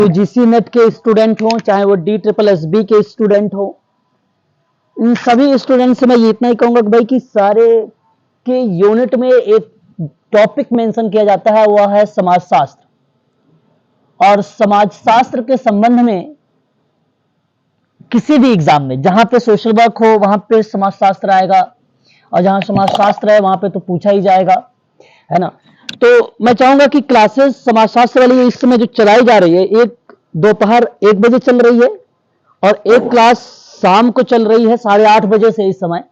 UGC net के student हो, चाहे वो DSSB के स्टूडेंट हो, इन सभी स्टूडेंट से मैं ये इतना ही कहूंगा कि भाई कि सारे के यूनिट में एक टॉपिक मेंशन किया जाता है, वह है समाजशास्त्र। और समाजशास्त्र के संबंध में किसी भी एग्जाम में जहां पे सोशल वर्क हो वहां पे समाजशास्त्र आएगा, और जहां समाजशास्त्र है वहां पे तो पूछा ही जाएगा, है ना। तो मैं चाहूंगा कि क्लासेस समाजशास्त्र वाली इस समय जो चलाई जा रही है, एक दोपहर 1 बजे चल रही है और एक क्लास शाम को चल रही है 8:30 बजे से। इस समय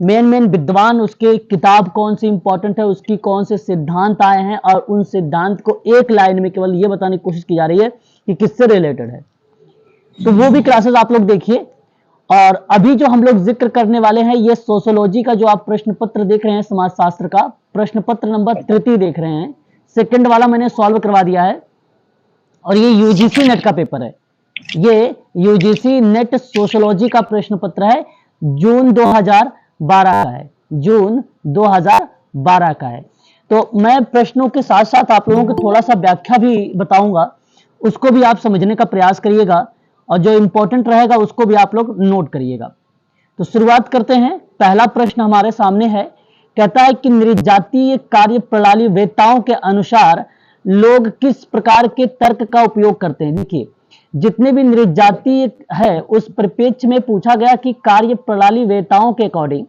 मेन विद्वान उसके किताब कौन सी इंपॉर्टेंट है, उसकी कौन से सिद्धांत आए हैं, और उन सिद्धांत को एक लाइन में केवल ये बताने की कोशिश की जा रही है कि किससे रिलेटेड है। तो वो भी क्लासेस आप लोग देखिए। और अभी जो हम लोग जिक्र करने वाले हैं, ये सोशियोलॉजी का जो आप प्रश्न पत्र देख रहे हैं, समाजशास्त्र का प्रश्न पत्र नंबर 33 देख रहे हैं, सेकंड वाला मैंने सॉल्व करवा दिया है। और ये यूजीसी नेट का पेपर है, ये यूजीसी नेट सोशियोलॉजी का प्रश्न पत्र है, जून 2012 का है, जून 2012 का है। तो मैं प्रश्नों के साथ साथ आप लोगों को थोड़ा सा व्याख्या भी बताऊंगा, उसको भी आप समझने का प्रयास करिएगा, और जो इंपॉर्टेंट रहेगा उसको भी आप लोग नोट करिएगा। तो शुरुआत करते हैं। पहला प्रश्न हमारे सामने है, कहता है कि नृजातीय कार्य प्रणाली वेताओं के अनुसार लोग किस प्रकार के तर्क का उपयोग करते हैं। देखिए, जितने भी नृजातीय है उस परिप्रेक्ष्य में पूछा गया कि कार्य प्रणाली वेताओं के अकॉर्डिंग,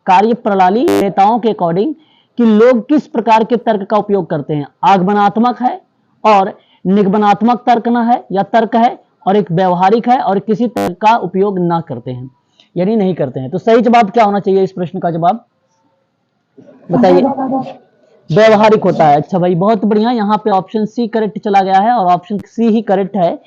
कार्य प्रणाली वेताओं के अकॉर्डिंग कि लोग किस प्रकार के तर्क का उपयोग करते हैं। आगमनात्मक है और निगमनात्मक तर्क न है या तर्क है, और एक व्यवहारिक है और किसी तर्क का उपयोग ना करते हैं, यानी नहीं करते हैं। तो सही जवाब क्या होना चाहिए इस प्रश्न का जवाब बताइए। व्यवहारिक होता है। अच्छा भाई, बहुत बढ़िया, यहाँ पे ऑप्शन सी करेक्ट चला गया है और ऑप्शन सी ही करेक्ट है।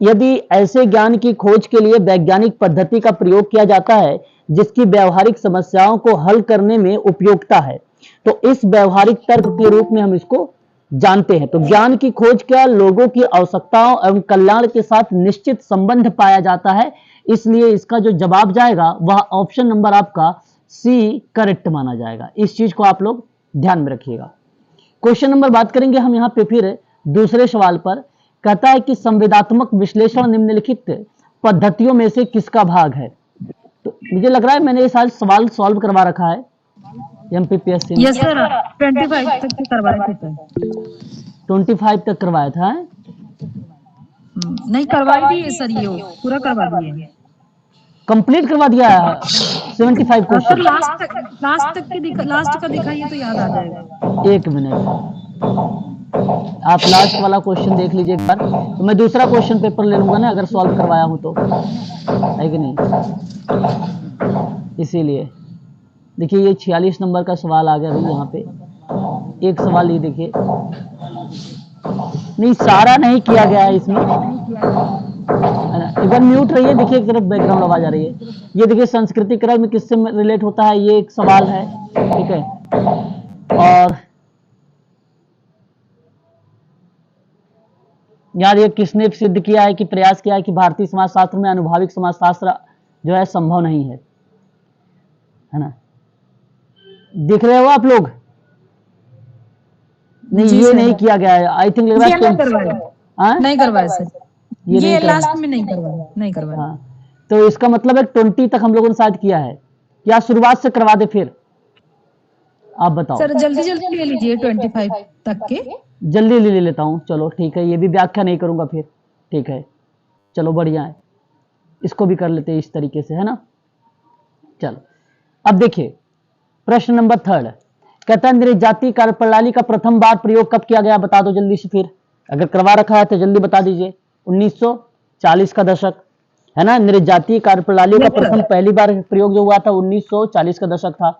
यदि ऐसे ज्ञान की खोज के लिए वैज्ञानिक पद्धति का प्रयोग किया जाता है जिसकी व्यवहारिक समस्याओं को हल करने में उपयोगिता है, तो इस व्यवहारिक तर्क के रूप में हम इसको जानते हैं। तो ज्ञान की खोज क्या लोगों की आवश्यकताओं एवं कल्याण के साथ निश्चित संबंध पाया जाता है, इसलिए इसका जो जवाब जाएगा वह ऑप्शन नंबर आपका सी करेक्ट माना जाएगा। इस चीज को आप लोग ध्यान में रखिएगा। क्वेश्चन नंबर बात करेंगे हम यहाँ पे फिर दूसरे सवाल पर। कहता है कि संवेदात्मक विश्लेषण निम्नलिखित पद्धतियों में से किसका भाग है। तो मुझे लग रहा है मैंने ये सारे सवाल सॉल्व करवा रखा है एमपीपीएससी। यस सर, 25 तक करवाए थे। 25 तक करवाया था है? नहीं करवाई दिए सर, ये पूरा करवा दिए, कंप्लीट करवा दिया है 75 क्वेश्चन। लास्ट का दिखाइए तो याद आ जाएगा। एक मिनट, आप लास्ट वाला क्वेश्चन देख लीजिए एक बार, तो मैं दूसरा क्वेश्चन पेपर ले लूंगा ना अगर सॉल्व करवाया हूं तो, है कि नहीं। इसीलिए देखिए, ये 46 नंबर का सवाल आ गया भाई। यहाँ पे एक सवाल ये देखिए, नहीं सारा नहीं किया गया है इसमें, इधर म्यूट रहिए। देखिए एक तरफ बैकग्राउंड आवाज आ रही है। ये देखिए, संस्कृतिकरण में किससे रिलेट होता है, ये एक सवाल है, ठीक है। और यार, ये किसने सिद्ध किया है कि प्रयास किया है कि भारतीय समाजशास्त्र में अनुभाविक समाजशास्त्र जो है संभव नहीं है ना। दिख रहे हो आप लोग? नहीं, ये नहीं किया गया है। आई थिंक लग रहा है नहीं करवाया सर, ये लास्ट में नहीं करवाया। हाँ, तो इसका मतलब है 20 तक हम लोगों ने शायद किया है, या शुरुआत से करवा दे फिर, आप बताओ सर। जल्दी जल्दी ले लीजिए 25 तक के। जल्दी ले लेता हूँ, चलो ठीक है। ये भी व्याख्या नहीं करूंगा फिर, ठीक है, चलो बढ़िया है। इसको भी कर लेते हैं इस तरीके से, है ना। चलो अब देखिए प्रश्न नंबर 3 कहता है नृजातीय कार्यप्रणाली का प्रथम बार प्रयोग कब किया गया, बता दो जल्दी से। फिर अगर करवा रखा है तो जल्दी बता दीजिए। 1940 का दशक, है ना। नृजातीय कार्यप्रणाली का प्रथम पहली बार प्रयोग जो हुआ था 1940 का दशक था।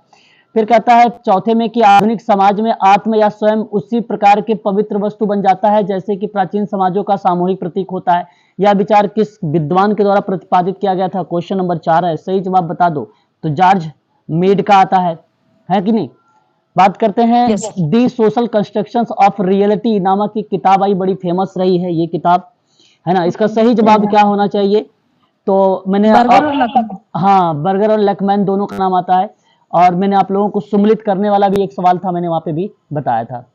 फिर कहता है चौथे में कि आधुनिक समाज में आत्म या स्वयं उसी प्रकार के पवित्र वस्तु बन जाता है जैसे कि प्राचीन समाजों का सामूहिक प्रतीक होता है। यह विचार किस विद्वान के द्वारा प्रतिपादित किया गया था। क्वेश्चन नंबर 4 है, सही जवाब बता दो। तो जॉर्ज मेड का आता है कि नहीं। बात करते हैं दी सोशल कंस्ट्रक्शंस ऑफ रियलिटी नामक की किताब आई, बड़ी फेमस रही है ये किताब, है ना। इसका सही जवाब क्या होना चाहिए। तो मैंने हाँ, बर्गर और लकमैन दोनों का नाम आता है। और मैंने आप लोगों को सुमलित करने वाला भी एक सवाल था, मैंने वहां पे भी बताया था।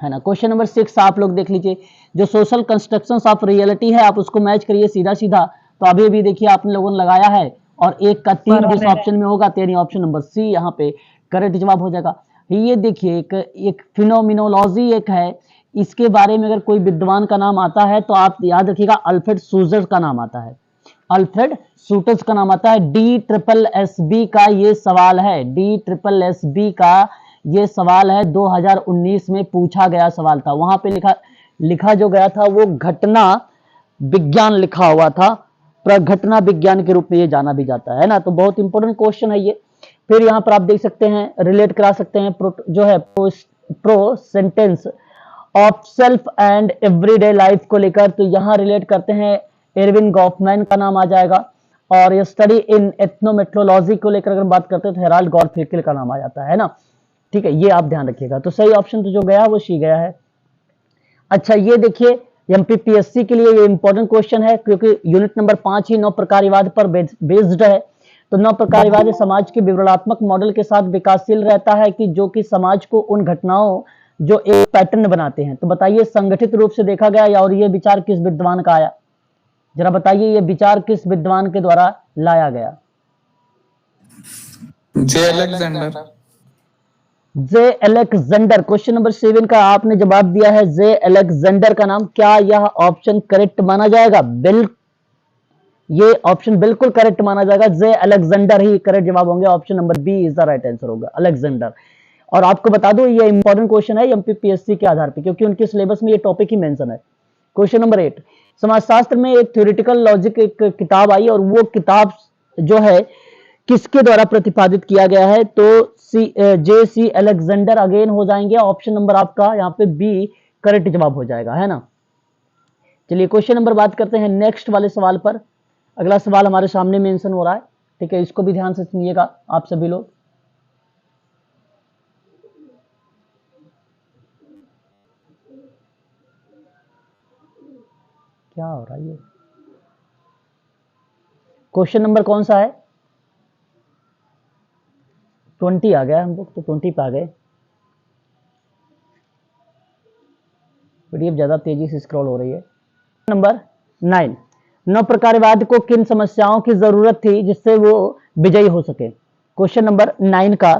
है ना। क्वेश्चन नंबर 6 आप लोग देख लीजिए, जो सोशल कंस्ट्रक्शंस ऑफ रियलिटी है आप उसको मैच करिए सीधा सीधा। तो अभी अभी देखिए आप लोगों ने लगाया है और एक का 3 जिस ऑप्शन में होगा तो यानी ऑप्शन नंबर सी यहाँ पे करेक्ट जवाब हो जाएगा। ये देखिए एक फिनोमिनोलॉजी एक है, इसके बारे में अगर कोई विद्वान का नाम आता है तो आप याद रखिएगा अल्फ्रेड सूजर का नाम आता है, अल्फ्रेड सूटर्स का नाम आता है। DSSB का ये सवाल है, DSSB का ये सवाल है, 2019 में पूछा गया सवाल था। वहां पे लिखा जो गया था वो घटना विज्ञान लिखा हुआ था, प्रघटना विज्ञान के रूप में ये जाना भी जाता है ना। तो बहुत इंपॉर्टेंट क्वेश्चन है ये। फिर यहाँ पर आप देख सकते हैं, रिलेट करा सकते हैं जो है pro sentence of self and everyday life को लेकर। तो यहाँ रिलेट करते हैं, एरविन गॉफमैन का नाम आ जाएगा। और ये स्टडी इन एथनोमेट्रोलॉजी को लेकर अगर बात करते हैं तो हेराल्ड गॉरफिकल का नाम आ जाता है ना। ठीक है, ये आप ध्यान रखिएगा। तो सही ऑप्शन तो जो गया वो सी गया है। अच्छा ये देखिए एमपीपीएससी के लिए ये इंपॉर्टेंट क्वेश्चन है, क्योंकि यूनिट नंबर 5 ही 9 प्रकार्यवाद पर बेस्ड है। तो 9 प्रकार्यवाद समाज के विवरणात्मक मॉडल के साथ विकासशील रहता है कि जो कि समाज को उन घटनाओं जो एक पैटर्न बनाते हैं। तो बताइए संगठित रूप से देखा गया या और ये विचार किस विद्वान का आया, जरा बताइए ये विचार किस विद्वान के द्वारा लाया गया। जे अलेक्जेंडर। जे अलेक्जेंडर, क्वेश्चन नंबर 7 का आपने जवाब दिया है जे अलेक्जेंडर का नाम। क्या यह ऑप्शन करेक्ट माना जाएगा? ये ऑप्शन बिल्कुल करेक्ट माना जाएगा, जे अलेक्जेंडर ही करेक्ट जवाब होंगे। Option number B is the right answer होगा, अलेक्जेंडर। और आपको बता दूं ये इंपॉर्टेंट क्वेश्चन है एमपीपीएससी के आधार पर, क्योंकि उनके सिलेबस में ये टॉपिक ही मेंशन है। क्वेश्चन नंबर 8, समाजशास्त्र में एक थ्योरेटिकल लॉजिक एक किताब आई और वो किताब जो है किसके द्वारा प्रतिपादित किया गया है? तो जे अलेक्जेंडर अगेन हो जाएंगे। ऑप्शन नंबर आपका यहाँ पे बी करेक्ट जवाब हो जाएगा, है ना। चलिए क्वेश्चन नंबर बात करते हैं नेक्स्ट वाले सवाल पर। अगला सवाल हमारे सामने मेंशन हो रहा है, ठीक है, इसको भी ध्यान से सुनिएगा आप सभी लोग। क्या हो रहा है ये? क्वेश्चन नंबर कौन सा है? 20 आ गया, हम लोग तो 20 पे आ गए। पीडीएफ ज्यादा तेजी से स्क्रॉल हो रही है। नंबर 9, 9 प्रकारवाद को किन समस्याओं की जरूरत थी जिससे वो विजयी हो सके? क्वेश्चन नंबर 9 का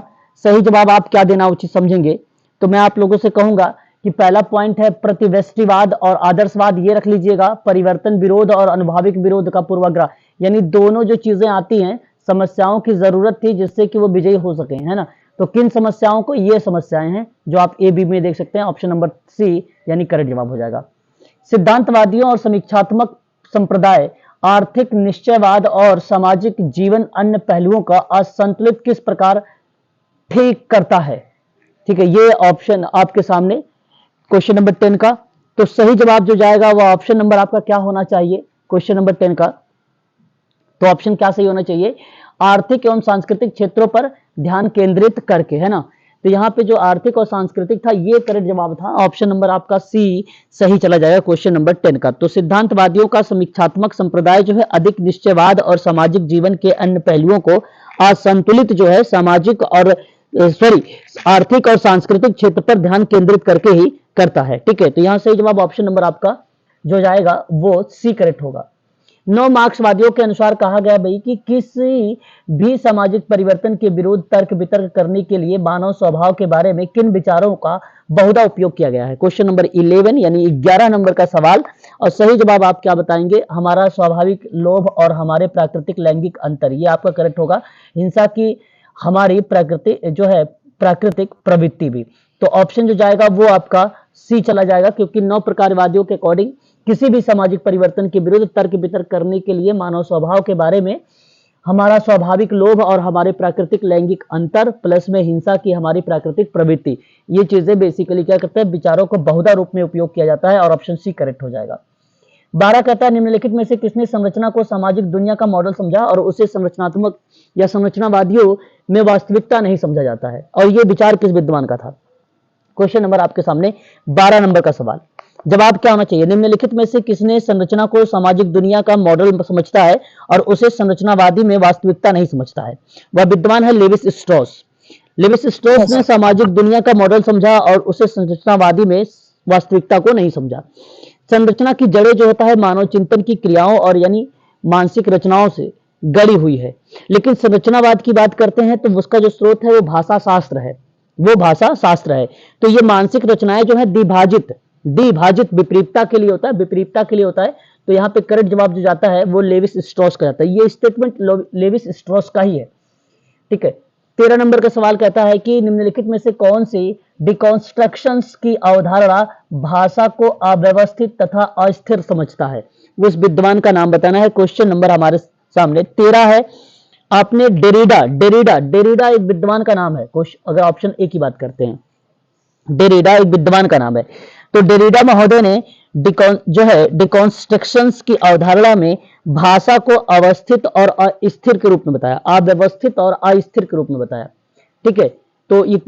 सही जवाब आप क्या देना उचित समझेंगे? तो मैं आप लोगों से कहूंगा कि पहला पॉइंट है प्रतिवेष्टिवाद और आदर्शवाद, ये रख लीजिएगा। परिवर्तन विरोध और अनुभाविक विरोध का पूर्वाग्रह, यानी दोनों जो चीजें आती हैं, समस्याओं की जरूरत थी जिससे कि वो विजयी हो सके, है ना। तो किन समस्याओं को? ये समस्याएं हैं जो आप ए बी में देख सकते हैं। ऑप्शन नंबर सी यानी करेक्ट जवाब हो जाएगा। सिद्धांतवादियों और समीक्षात्मक संप्रदाय आर्थिक निश्चयवाद और सामाजिक जीवन अन्य पहलुओं का असंतुलित किस प्रकार ठीक करता है? ठीक है, ये ऑप्शन आपके सामने क्वेश्चन नंबर 10 का। तो सही जवाब जो जाएगा वो ऑप्शन नंबर आपका क्या होना चाहिए क्वेश्चन नंबर 10 का? तो ऑप्शन क्या सही होना चाहिए? आर्थिक एवं सांस्कृतिक क्षेत्रों पर ध्यान केंद्रित करके, है ना। तो यहाँ पे जो आर्थिक और सांस्कृतिक था ये करेक्ट जवाब था। ऑप्शन नंबर आपका सी सही चला जाएगा क्वेश्चन नंबर 10 का। तो सिद्धांतवादियों का समीक्षात्मक संप्रदाय जो है अधिक निश्चयवाद और सामाजिक जीवन के अन्य पहलुओं को असंतुलित जो है सामाजिक और आर्थिक और सांस्कृतिक क्षेत्र पर ध्यान केंद्रित करके ही करता है। ठीक है, तो यहाँ सही जवाब ऑप्शन नंबर आपका जो जाएगा वो सी करेक्ट होगा। 9 मार्क्सवादियों के अनुसार कहा गया भाई कि किसी भी सामाजिक परिवर्तन के विरुद्ध तर्क वितर्क करने के लिए मानव स्वभाव के बारे में किन विचारों का बहुधा उपयोग किया गया है? क्वेश्चन नंबर 11 यानी 11 नंबर का सवाल। और सही जवाब आप क्या बताएंगे? हमारा स्वाभाविक लोभ और हमारे प्राकृतिक लैंगिक अंतर, ये आपका करेक्ट होगा। हिंसा की हमारी प्रकृति जो है प्राकृतिक प्रवृत्ति भी। तो ऑप्शन जो जाएगा वो आपका सी चला जाएगा, क्योंकि 9 प्रकारवादियों के अकॉर्डिंग किसी भी सामाजिक परिवर्तन के विरुद्ध तर्क वितर्क करने के लिए मानव स्वभाव के बारे में हमारा स्वाभाविक लोभ और हमारे प्राकृतिक लैंगिक अंतर प्लस में हिंसा की हमारी प्राकृतिक प्रवृत्ति, ये चीजें बेसिकली क्या करते हैं? विचारों को बहुधा रूप में उपयोग किया जाता है और ऑप्शन सी करेक्ट हो जाएगा। 12 कहता है निम्नलिखित में से किसने संरचना को सामाजिक दुनिया का मॉडल समझा और उसे संरचनात्मक या संरचनावादियों में वास्तविकता नहीं समझा जाता है, और ये विचार किस विद्वान का था? क्वेश्चन नंबर आपके सामने 12 नंबर का सवाल। जवाब क्या होना चाहिए? निम्नलिखित में से किसने संरचना को सामाजिक दुनिया का मॉडल समझता है और उसे संरचनावादी में वास्तविकता नहीं समझता है? वह विद्वान है लेविस स्ट्रॉस। लेविस स्ट्रॉस ने सामाजिक दुनिया का मॉडल समझा और उसे संरचनावादी में वास्तविकता को नहीं समझा। संरचना की जड़ें जो होता है मानव चिंतन की क्रियाओं और यानी मानसिक रचनाओं से गढ़ी हुई है, लेकिन संरचनावाद की बात करते हैं तो उसका जो स्रोत है वो भाषा शास्त्र है, वो भाषा शास्त्र है। तो ये मानसिक रचनाएं जो है द्विभाजित द्विभाजित विपरीतता के लिए होता है, विपरीतता के लिए होता है। तो यहाँ पे करेक्ट जवाब जो जाता है वो लेविस स्ट्रॉस का जाता है। ये स्टेटमेंट लेविस स्ट्रॉस का ही है, ठीक है। 13 नंबर का सवाल कहता है कि निम्नलिखित में से कौन सी डिकॉन्स्ट्रक्शंस की अवधारणा भाषा को अव्यवस्थित तथा अस्थिर समझता है, वो इस विद्वान का नाम बताना है। क्वेश्चन नंबर हमारे सामने 13 है। आपने डेरिडा डेरिडा डेरिडा एक विद्वान का नाम है। अगर ऑप्शन ए की बात करते हैं, डेरिडा एक विद्वान का नाम है। तो डेरिडा महोदय ने जो है डिकॉन्स्ट्रक्शंस की अवधारणा में भाषा को अवस्थित और अस्थिर के रूप में बताया, अव्यवस्थित और अस्थिर के रूप में बताया, ठीक है। तो ये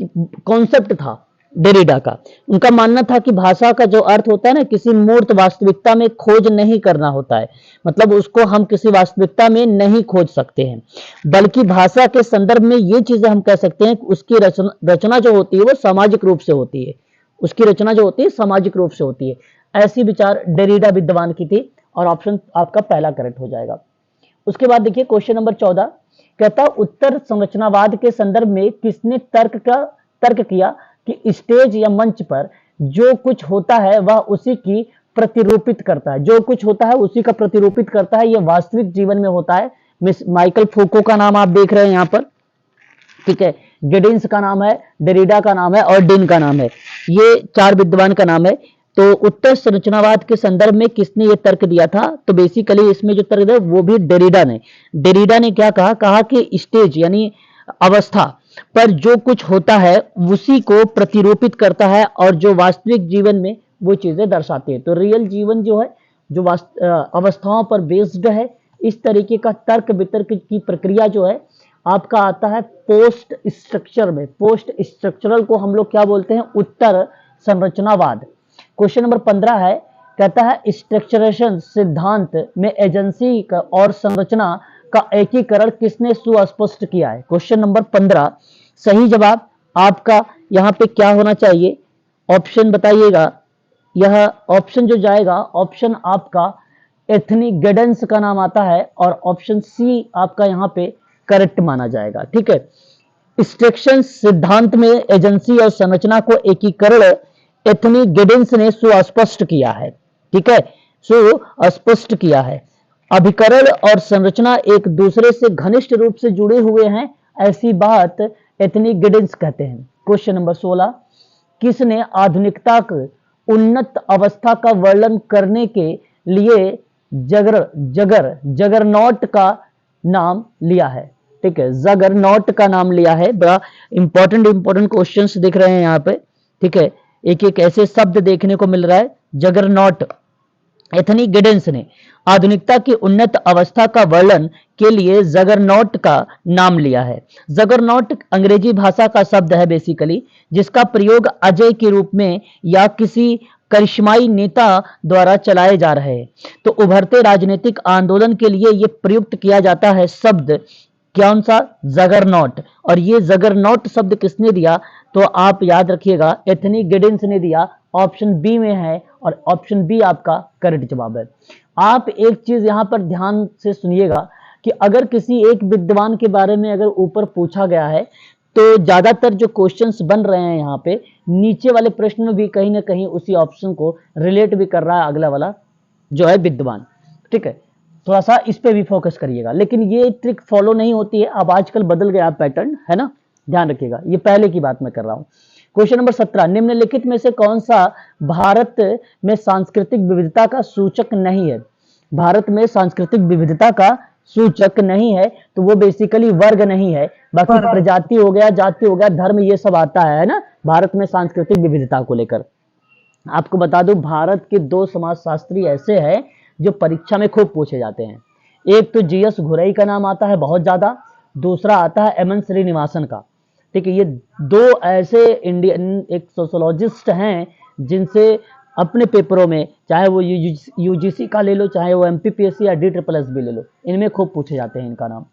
कॉन्सेप्ट था डेरिडा का। उनका मानना था कि भाषा का जो अर्थ होता है ना, किसी मूर्त वास्तविकता में खोज नहीं करना होता है, मतलब उसको हम किसी वास्तविकता में नहीं खोज सकते हैं, बल्कि भाषा के संदर्भ में ये चीजें हम कह सकते हैं कि उसकी रचना जो होती है वो सामाजिक रूप से होती है, उसकी रचना जो होती है सामाजिक रूप से होती है। ऐसी विचार डेरिडा विद्वान की थी और ऑप्शन आपका पहला करेक्ट हो जाएगा। उसके बाद देखिए क्वेश्चन नंबर 14 कहता उत्तर संरचनावाद के संदर्भ में किसने तर्क किया कि स्टेज या मंच पर जो कुछ होता है वह उसी की प्रतिरूपित करता है, जो कुछ होता है उसी का प्रतिरूपित करता है, यह वास्तविक जीवन में होता है। मिस माइकल फूको का नाम आप देख रहे हैं यहाँ पर, ठीक है। गिडिंस का नाम है, डेरिडा का नाम है और डिन का नाम है, ये 4 विद्वान का नाम है। तो उत्तर संरचनावाद के संदर्भ में किसने ये तर्क दिया था, तो बेसिकली इसमें जो तर्क दिया वो भी डेरिडा ने। डेरिडा ने क्या कहा कि स्टेज यानी अवस्था पर जो कुछ होता है उसी को प्रतिरूपित करता है और जो वास्तविक जीवन में वो चीजें दर्शाती है। तो रियल जीवन जो है जो अवस्थाओं पर बेस्ड है, इस तरीके का तर्क वितर्क की प्रक्रिया जो है आपका आता है पोस्ट स्ट्रक्चर में। पोस्ट स्ट्रक्चरल को हम लोग क्या बोलते हैं, उत्तर संरचनावाद। क्वेश्चन नंबर 15 है, कहता है स्ट्रक्चरेशन सिद्धांत में एजेंसी का और संरचना का एकीकरण किसने सुस्पष्ट किया है। क्वेश्चन नंबर 15 सही जवाब आपका यहाँ पे क्या होना चाहिए, ऑप्शन बताइएगा। यह ऑप्शन जो जाएगा, ऑप्शन आपका एथनी गेडेंस का नाम आता है और ऑप्शन सी आपका यहाँ पे करेक्ट माना जाएगा, ठीक है। स्ट्रक्चरेशन सिद्धांत में एजेंसी और संरचना को एकीकरण एथनी गेडेंस ने सुस्पष्ट किया है, ठीक है, सुस्पष्ट किया है। अभिकरण और संरचना एक दूसरे से घनिष्ठ रूप से जुड़े हुए हैं, ऐसी बात एथनी गेडेंस कहते हैं। क्वेश्चन नंबर 16 किसने आधुनिकता की उन्नत अवस्था का वर्णन करने के लिए जगरनॉट का नाम लिया है, ठीक है, जगरनॉट का नाम लिया है। बड़ा इंपॉर्टेंट क्वेश्चंस दिख रहे हैं यहाँ पे, ठीक है, एक एक ऐसे शब्द देखने को मिल रहा है। जगरनॉट, एथनी गेडेंस ने आधुनिकता की उन्नत अवस्था का वर्णन के लिए जगरनॉट का नाम लिया है। जगरनॉट अंग्रेजी भाषा का शब्द है बेसिकली, जिसका प्रयोग अजय के रूप में या किसी करिश्माई नेता द्वारा चलाए जा रहे हैं। तो उभरते राजनीतिक आंदोलन के लिए यह प्रयुक्त किया जाता है शब्द कौन सा, जगरनॉट। और ये जगरनॉट शब्द किसने दिया, तो आप याद रखिएगा एथनी गेडेंस ने दिया, ऑप्शन बी में है और ऑप्शन बी आपका करेक्ट जवाब है। आप एक चीज यहां पर ध्यान से सुनिएगा कि अगर किसी एक विद्वान के बारे में अगर ऊपर पूछा गया है तो ज्यादातर जो क्वेश्चंस बन रहे हैं यहाँ पे नीचे वाले प्रश्न में भी कहीं ना कहीं उसी ऑप्शन को रिलेट भी कर रहा है अगला वाला जो है विद्वान, ठीक है। थोड़ा सा इस पे भी फोकस करिएगा, लेकिन ये ट्रिक फॉलो नहीं होती है, अब आजकल बदल गया पैटर्न, है ना, ध्यान रखिएगा, ये पहले की बात मैं कर रहा हूं। क्वेश्चन नंबर 17 निम्नलिखित में से कौन सा भारत में सांस्कृतिक विविधता का सूचक नहीं है। भारत में सांस्कृतिक विविधता का सूचक नहीं है तो वो बेसिकली वर्ग नहीं है, बाकी प्रजाति हो गया, जाति हो गया, धर्म, ये सब आता है ना भारत में सांस्कृतिक विविधता को लेकर। आपको बता दूं भारत के 2 समाजशास्त्री ऐसे हैं जो परीक्षा में खूब पूछे जाते हैं। एक तो जीएस घुरई का नाम आता है बहुत ज्यादा, दूसरा आता है एमएन श्रीनिवासन का, ठीक है। ये 2 ऐसे इंडियन एक सोशोलॉजिस्ट हैं जिनसे अपने पेपरों में, चाहे वो यूजीसी का ले लो, चाहे वो एमपीपीएससी या DSSS भी ले लो, इनमें खूब पूछे जाते हैं इनका नाम।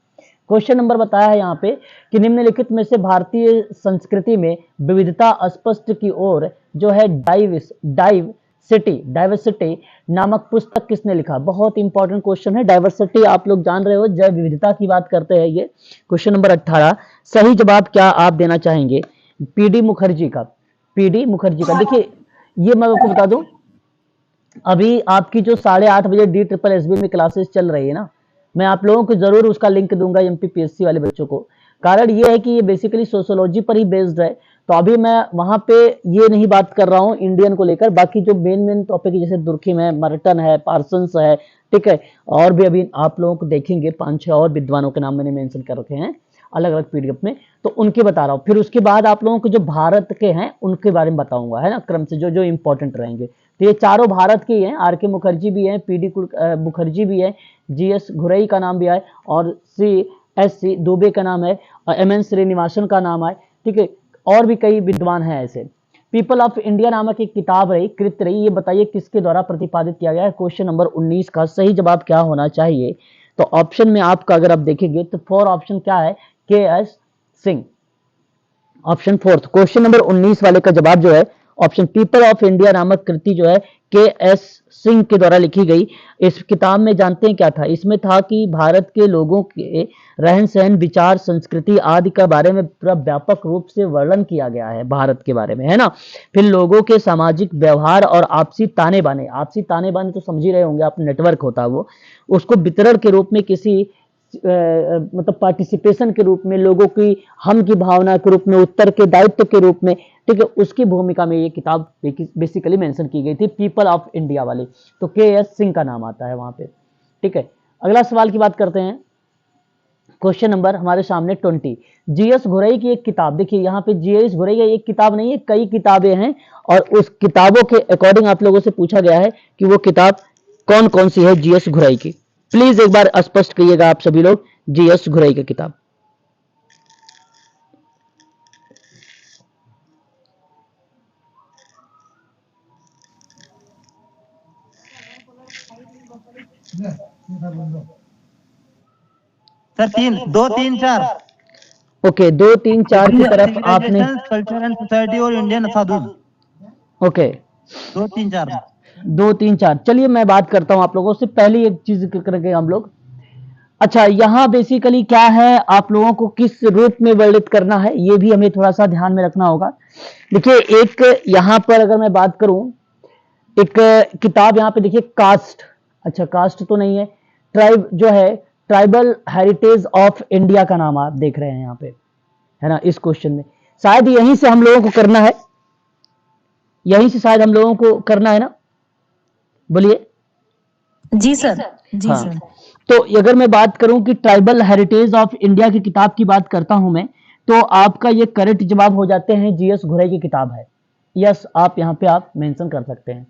क्वेश्चन नंबर बताया है यहाँ पे कि निम्नलिखित में से भारतीय संस्कृति में विविधता स्पष्ट की ओर जो है डाइवर्सिटी नामक पुस्तक किसने लिखा। बहुत इंपॉर्टेंट क्वेश्चन है। डाइवर्सिटी आप लोग जान रहे हो, जैव विविधता की बात करते हैं ये। क्वेश्चन नंबर 18 सही जवाब क्या आप देना चाहेंगे। पीडी मुखर्जी का। देखिए ये मैं आपको बता दूं, अभी आपकी जो 8:30 बजे DSSB में क्लासेस चल रही है ना, मैं आप लोगों को जरूर उसका लिंक दूंगा MPPSC वाले बच्चों को। कारण ये है कि ये बेसिकली सोशियोलॉजी पर ही बेस्ड है, तो अभी मैं वहां पे ये नहीं बात कर रहा हूँ इंडियन को लेकर, बाकी जो मेन टॉपिक है जैसे दुर्खिम है, मर्टन है, पार्सन्स है, ठीक है, और भी अभी आप लोगों को देखेंगे 5-6 और विद्वानों के नाम मैंने मेंशन कर रखे हैं अलग अलग PDF में, तो उनके बता रहा हूँ। फिर उसके बाद आप लोगों को जो भारत के हैं उनके बारे में बताऊंगा, है ना, क्रम से जो जो इंपॉर्टेंट रहेंगे। तो ये चारों भारत के ही हैं, RK मुखर्जी भी हैं, PD मुखर्जी भी है, GS घुरई का नाम भी आए, और CSC दुबे का नाम है, MN श्रीनिवासन का नाम आए, ठीक है, और भी कई विद्वान हैं ऐसे। पीपल ऑफ इंडिया नामक एक किताब रही, कृत रही, ये बताइए किसके द्वारा प्रतिपादित किया गया है। क्वेश्चन नंबर 19 का सही जवाब क्या होना चाहिए। तो ऑप्शन में आपका अगर आप देखेंगे तो 4 ऑप्शन क्या है, KS Singh, option 4। Question number 19 वाले का जवाब जो है ऑप्शन पीपल ऑफ इंडिया नामक कृति जो है KS सिंह के द्वारा लिखी गई। इस किताब में जानते हैं क्या था, इसमें था कि भारत के लोगों के रहन सहन, विचार, संस्कृति आदि के बारे में पूरा व्यापक रूप से वर्णन किया गया है भारत के बारे में, है ना। फिर लोगों के सामाजिक व्यवहार और आपसी ताने बाने तो समझ ही रहे होंगे आप, नेटवर्क होता है वो, उसको वितरण के रूप में किसी मतलब पार्टिसिपेशन के रूप में, लोगों की हम की भावना के रूप में, उत्तर के दायित्व के रूप में, ठीक है, उसकी भूमिका में ये किताब बेसिकली मेंशन की गई थी, पीपल ऑफ इंडिया वाली। तो KS सिंह का नाम आता है वहां पे, ठीक है। अगला सवाल की बात करते हैं। क्वेश्चन नंबर हमारे सामने 20, GS घुरई की एक किताब। देखिए यहाँ पे GS घुरई की एक किताब नहीं है, कई किताबें हैं, और उस किताबों के अकॉर्डिंग आप लोगों से पूछा गया है कि वो किताब कौन कौन सी है GS घुरई की। प्लीज एक बार स्पष्ट करिएगा आप सभी लोग, GS घुरई की किताब। सर 2 3 4 ओके, 2 3 4 की तरफ आपने, कल्चर एंड सोसाइटी और इंडियन साधु। ओके 2 3 4 2 3 4। चलिए मैं बात करता हूं आप लोगों से, पहली एक चीज करेंगे हम लोग। अच्छा, यहाँ बेसिकली क्या है, आप लोगों को किस रूप में वर्णित करना है ये भी हमें थोड़ा सा ध्यान में रखना होगा। देखिए एक यहाँ पर अगर मैं बात करूं, एक किताब यहाँ पे देखिए कास्ट, अच्छा कास्ट तो नहीं है, ट्राइब जो है, ट्राइबल हेरिटेज ऑफ इंडिया का नाम आप देख रहे हैं यहाँ पे, है ना, इस क्वेश्चन में। शायद यहीं से हम लोगों को करना है, यहीं से शायद हम लोगों को करना है ना, बोलिए। जी सर, जी हाँ। सर। तो अगर मैं बात करूं कि ट्राइबल हेरिटेज ऑफ इंडिया की किताब की बात करता हूं मैं, तो आपका ये करेक्ट जवाब हो जाते हैं GS घुरई की किताब है। यस, आप यहां पे आप मेंशन कर सकते हैं।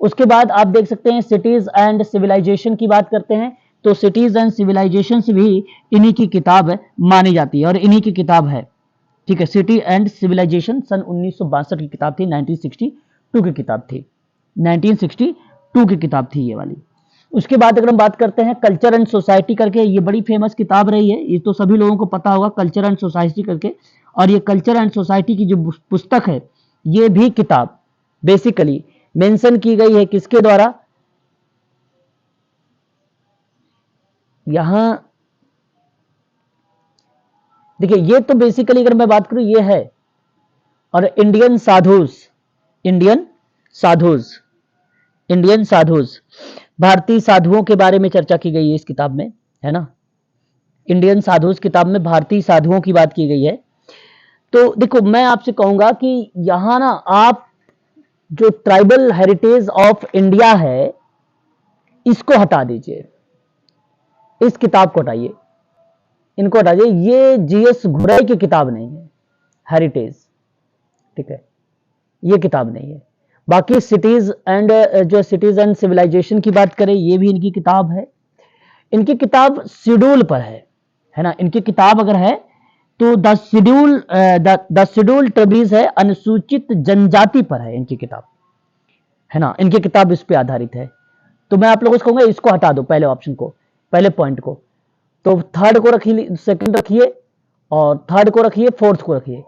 उसके बाद आप देख सकते हैं सिटीज एंड सिविलाइजेशन की बात करते हैं, तो सिटीज एंड सिविलाइजेशन भी इन्हीं की किताब मानी जाती है और इन्हीं की किताब है, ठीक है। सिटी एंड सिविलाइजेशन सन 1962 की किताब थी, 1962 की किताब थी, 1962 की किताब थी ये वाली। उसके बाद अगर हम बात करते हैं कल्चर एंड सोसाइटी करके, ये बड़ी फेमस किताब रही है, ये तो सभी लोगों को पता होगा, कल्चर एंड सोसाइटी करके। और ये कल्चर एंड सोसाइटी की जो पुस्तक है, ये भी किताब बेसिकली मेंशन की गई है किसके द्वारा, यहां देखिए, ये तो बेसिकली अगर मैं बात करूं ये है, और इंडियन साधुज भारतीय साधुओं के बारे में चर्चा की गई है इस किताब में, है ना। इंडियन साधुज किताब में भारतीय साधुओं की बात की गई है। तो देखो मैं आपसे कहूंगा कि यहां ना आप जो ट्राइबल हेरिटेज ऑफ इंडिया है इसको हटा दीजिए, इस किताब को हटाइए, इनको हटाइए, ये GS घुरई की किताब नहीं है हेरिटेज, ठीक है, ये किताब नहीं है। बाकी सिटीज एंड सिविलाइजेशन की बात करें, ये भी इनकी किताब है। इनकी किताब शेड्यूल पर है ना, इनकी किताब अगर है तो द शेड्यूल ट्राइब्स है, अनुसूचित जनजाति पर है इनकी किताब, है ना, इनकी किताब इस पे आधारित है। तो मैं आप लोगों से कहूंगा इसको हटा दो, पहले ऑप्शन को, पहले पॉइंट को। तो थर्ड को रखिए, सेकंड रखिए, और थर्ड को रखिए, फोर्थ को रखिए।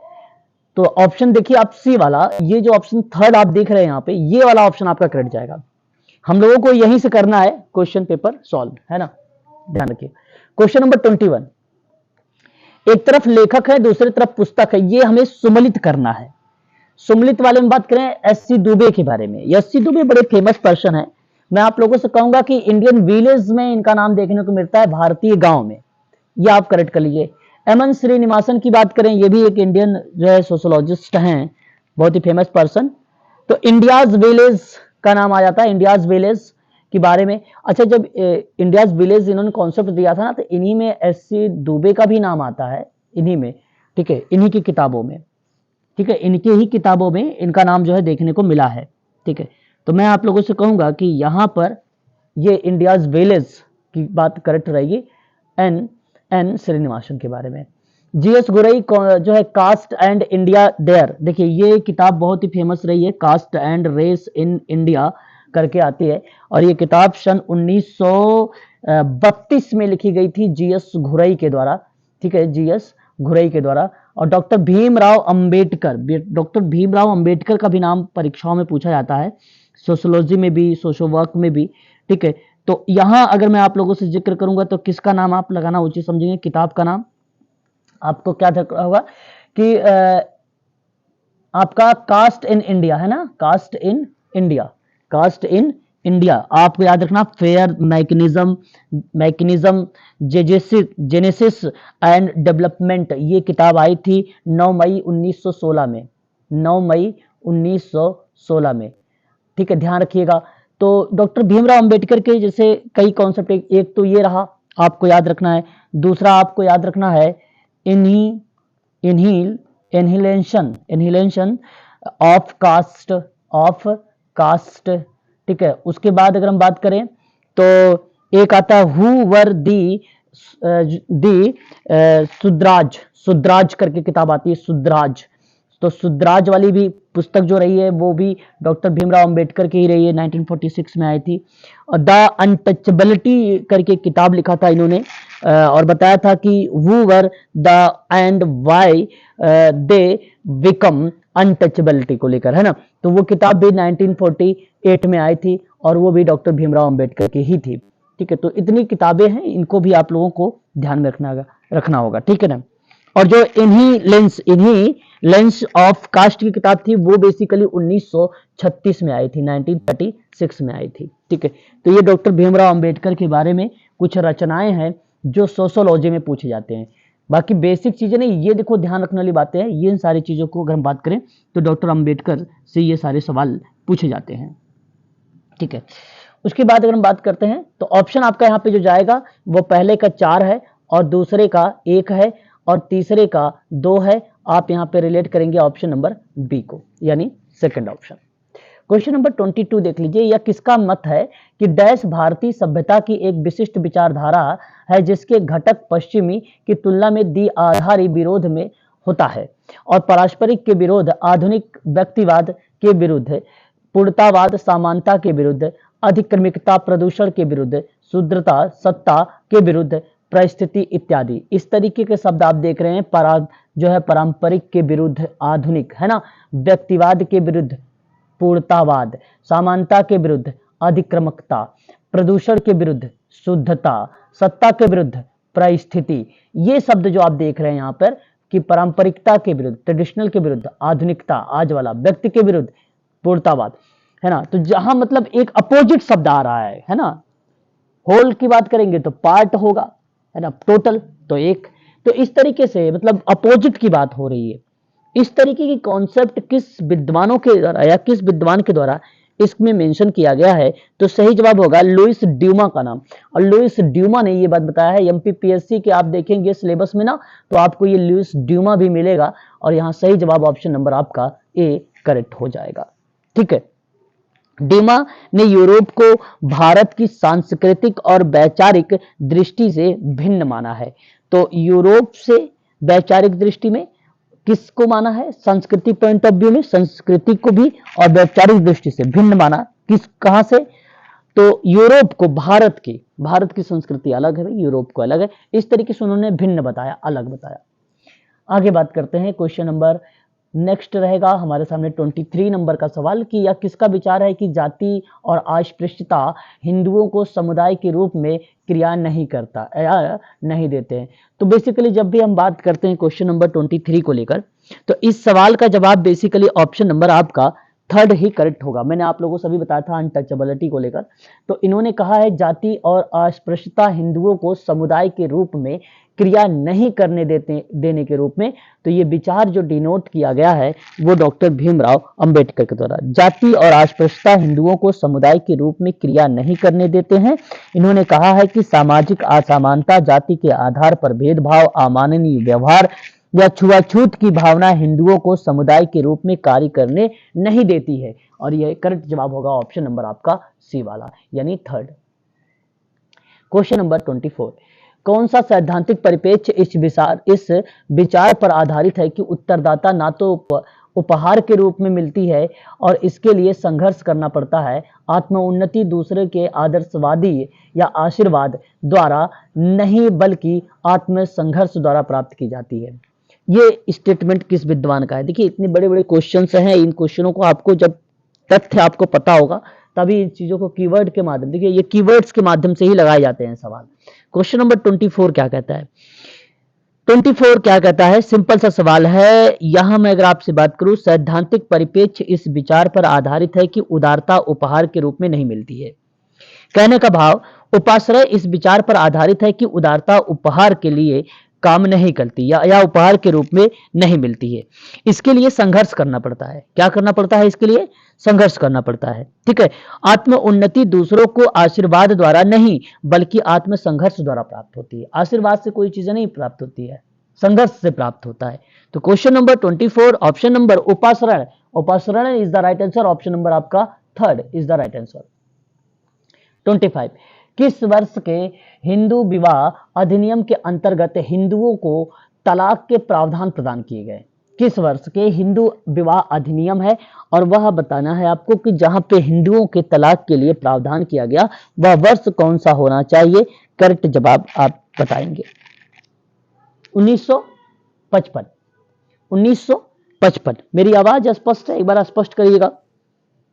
तो ऑप्शन देखिए आप सी वाला, ये जो ऑप्शन थर्ड आप देख रहे हैं यहाँ पे, ये वाला ऑप्शन आपका करेक्ट जाएगा। हम लोगों को यहीं से करना है क्वेश्चन पेपर सॉल्व, है ना, ध्यान रखिए। क्वेश्चन नंबर 21, एक तरफ लेखक है, दूसरी तरफ पुस्तक है, ये हमें सुमलित करना है। सुमलित वाले में बात करें एस.सी. दुबे के बारे में। एस.सी. दुबे बड़े फेमस पर्सन है। मैं आप लोगों से कहूंगा कि इंडियन विलेज में इनका नाम देखने को मिलता है, भारतीय गांव में, ये आप करेक्ट कर लीजिए। एम.एन. श्रीनिवासन की बात करें, ये भी एक इंडियन जो है सोशोलॉजिस्ट हैं, बहुत ही फेमस पर्सन। तो इंडियाज विलेज का नाम आ जाता है, इंडियाज विलेज के बारे में। अच्छा, जब इंडियाज विलेज इन्होंने कॉन्सेप्ट दिया था ना, तो इन्हीं में एस.सी. दुबे का भी नाम आता है, इन्हीं में, ठीक है, इन्हीं की किताबों में, ठीक है, इनके ही किताबों में इनका नाम जो है देखने को मिला है, ठीक है। तो मैं आप लोगों से कहूंगा कि यहां पर ये इंडियाज विलेज की बात करेक्ट रहेगी, एन श्रीनिवासन के बारे में। जी.एस. गुरई जो है कास्ट एंड इंडिया देयर, देखिए ये किताब बहुत ही फेमस रही है, caste and race in India करके आती है, और ये किताब सन 1932 में लिखी गई थी जी.एस. घुरई के द्वारा, ठीक है, जी.एस. घुरई के द्वारा। और डॉक्टर भीमराव अंबेडकर का भी नाम परीक्षाओं में पूछा जाता है, सोशोलॉजी में भी, सोशो वर्क में भी, ठीक है। तो यहां अगर मैं आप लोगों से जिक्र करूंगा तो किसका नाम आप लगाना उचित समझेंगे? किताब का नाम आपको क्या होगा कि आपका कास्ट इन इंडिया, है ना, कास्ट इन इंडिया आपको याद रखना। Fair mechanism genesis and development, ये किताब आई थी 9 मई 1916 में, 9 मई 1916 में, ठीक है, ध्यान रखिएगा। तो डॉक्टर भीमराव अंबेडकर के जैसे कई कॉन्सेप्ट, एक तो ये रहा आपको याद रखना है, दूसरा आपको याद रखना है इनहिलेशन ऑफ कास्ट, ठीक है। उसके बाद अगर हम बात करें तो एक आता है हु वर दी सुद्राज करके किताब आती है, सुद्राज। तो सुद्राज वाली भी पुस्तक जो रही है वो भी डॉक्टर भीमराव अंबेडकर की ही रही है, 1946 में आई थी। और द अनटचेबिलिटी करके किताब लिखा था इन्होंने, और बताया था कि who were the end why they become untouchability को लेकर, है ना। तो वो किताब भी 1948 में आई थी, और वो भी डॉक्टर भीमराव अंबेडकर की ही थी, ठीक है। तो इतनी किताबें हैं, इनको भी आप लोगों को ध्यान में रखना होगा, ठीक है ना। और जो इन्हीं लेंस ऑफ कास्ट की किताब थी वो बेसिकली 1936 में आई थी, 1936 में आई थी, ठीक है। तो ये डॉक्टर भीमराव अंबेडकर के बारे में कुछ रचनाएं हैं जो सोशोलॉजी में पूछे जाते हैं। बाकी बेसिक चीजें नहीं, ये देखो ध्यान रखने वाली बातें हैं, ये इन सारी चीजों को अगर हम बात करें तो डॉक्टर अंबेडकर से ये सारे सवाल पूछे जाते हैं, ठीक है। उसके बाद अगर हम बात करते हैं तो ऑप्शन आपका यहाँ पे जो जाएगा वो पहले का 4 है, और दूसरे का 1 है, और तीसरे का 2 है। आप यहाँ पे रिलेट करेंगे ऑप्शन नंबर बी को, यानी सेकंड ऑप्शन। क्वेश्चन नंबर 22 देख लीजिए, यह किसका मत है कि डैश भारतीय सभ्यता की एक विशिष्ट विचारधारा है जिसके घटक पश्चिमी की तुलना में द्विआधारी विरोध में होता है, और पारस्परिक के विरोध, आधुनिक व्यक्तिवाद के विरुद्ध, पूर्णतावाद, समानता के विरुद्ध, अधिक्रमिकता, प्रदूषण के विरुद्ध, शुद्रता, सत्ता के विरुद्ध, परिस्थिति इत्यादि। इस तरीके के शब्द आप देख रहे हैं, जो है पारंपरिक के विरुद्ध आधुनिक, है ना, व्यक्तिवाद के विरुद्ध पूर्णतावाद, समानता के विरुद्ध अधिक्रमकता, प्रदूषण के विरुद्ध शुद्धता, सत्ता के विरुद्ध परिस्थिति। ये शब्द जो आप देख रहे हैं यहाँ पर कि पारंपरिकता के विरुद्ध, ट्रेडिशनल के विरुद्ध आधुनिकता, आज वाला, व्यक्ति के विरुद्ध पूर्णतावाद, है ना। तो जहां मतलब एक अपोजिट शब्द आ रहा है ना, होल की बात करेंगे तो पार्ट होगा, है ना, टोटल तो एक। तो इस तरीके से मतलब अपोजिट की बात हो रही है। इस तरीके की कॉन्सेप्ट किस विद्वानों के द्वारा या किस विद्वान के द्वारा इसमें मेंशन किया गया है? तो सही जवाब होगा लुइस ड्यूमा का नाम। और लुइस ड्यूमा ने ये बात बताया है, एमपीपीएससी के आप देखेंगे सिलेबस में ना, तो आपको ये लुइस ड्यूमा भी मिलेगा, और यहाँ सही जवाब ऑप्शन नंबर आपका ए करेक्ट हो जाएगा, ठीक है। ड्यूमा ने यूरोप को भारत की सांस्कृतिक और वैचारिक दृष्टि से भिन्न माना है। तो यूरोप से वैचारिक दृष्टि में किसको माना है? संस्कृति पॉइंट ऑफ व्यू में संस्कृति को भी और वैचारिक दृष्टि से भिन्न माना। कहां से? तो यूरोप को भारत की संस्कृति अलग है, यूरोप को अलग है, इस तरीके से उन्होंने भिन्न बताया, अलग बताया। आगे बात करते हैं क्वेश्चन नंबर नेक्स्ट रहेगा हमारे सामने 23 नंबर का सवाल कि यह किसका विचार है कि जाति और अस्पृश्यता हिंदुओं को समुदाय के रूप में क्रिया नहीं करता या नहीं देते हैं। तो बेसिकली जब भी हम बात करते हैं क्वेश्चन नंबर 23 को लेकर, तो इस सवाल का जवाब बेसिकली ऑप्शन नंबर आपका थर्ड ही करेक्ट होगा। मैंने आप लोगों से भी बताया था अनटचेबिलिटी को लेकर, तो इन्होंने कहा है जाति और अस्पृश्यता हिंदुओं को समुदाय के रूप में क्रिया नहीं करने देने के रूप में। तो ये विचार जो डिनोट किया गया है वो डॉक्टर भीमराव अंबेडकर के द्वारा, जाति और अस्पृश्यता हिंदुओं को समुदाय के रूप में क्रिया नहीं करने देते हैं। इन्होंने कहा है कि सामाजिक असमानता, जाति के आधार पर भेदभाव, अमानवीय व्यवहार या छुआछूत की भावना हिंदुओं को समुदाय के रूप में कार्य करने नहीं देती है। और यह करेक्ट जवाब होगा ऑप्शन नंबर आपका सी वाला, यानी थर्ड। क्वेश्चन नंबर 24, कौन सा सैद्धांतिक परिप्रेक्ष्य इस विचार पर आधारित है कि उत्तरदाता ना तो उपहार के रूप में मिलती है और इसके लिए संघर्ष करना पड़ता है, आत्मोन्नति दूसरे के आदर्शवादी या आशीर्वाद द्वारा नहीं बल्कि आत्म संघर्ष द्वारा प्राप्त की जाती है। ये स्टेटमेंट किस विद्वान का है? देखिए इतने बड़े बड़े क्वेश्चंस हैं, इन क्वेश्चनों को आपको जब तथ्य आपको पता होगा तभी इन चीजों को कीवर्ड के माध्यम, देखिए ये कीवर्ड्स के माध्यम से ही लगाए जाते हैं सवाल। क्वेश्चन नंबर 24 क्या कहता है? 24 क्या कहता है? सिंपल सा सवाल है। यहां मैं अगर आपसे बात करूं, सैद्धांतिक परिप्रेक्ष्य इस विचार पर आधारित है कि उदारता उपहार के रूप में नहीं मिलती है। कहने का भाव, उपाश्रय इस विचार पर आधारित है कि उदारता उपहार के लिए काम नहीं करती या उपहार के रूप में नहीं मिलती है। इसके लिए संघर्ष करना पड़ता है। क्या करना पड़ता है? इसके लिए संघर्ष करना पड़ता है। ठीक है। आत्म उन्नति दूसरों को आशीर्वाद द्वारा नहीं बल्कि आत्म संघर्ष द्वारा प्राप्त होती है। आशीर्वाद से कोई चीजें नहीं प्राप्त होती है, संघर्ष से प्राप्त होता है। तो क्वेश्चन नंबर 24 ऑप्शन नंबर उपाश्रय, उपाश्रय is the right answer. Option number आपका third is the right answer. 25, किस वर्ष के हिंदू विवाह अधिनियम के अंतर्गत हिंदुओं को तलाक के प्रावधान प्रदान किए गए? किस वर्ष के हिंदू विवाह अधिनियम है और वह बताना है आपको कि जहां पे हिंदुओं के तलाक के लिए प्रावधान किया गया वह वर्ष कौन सा होना चाहिए? करेक्ट जवाब आप बताएंगे 1955। 1955। मेरी आवाज स्पष्ट है? एक बार स्पष्ट करिएगा।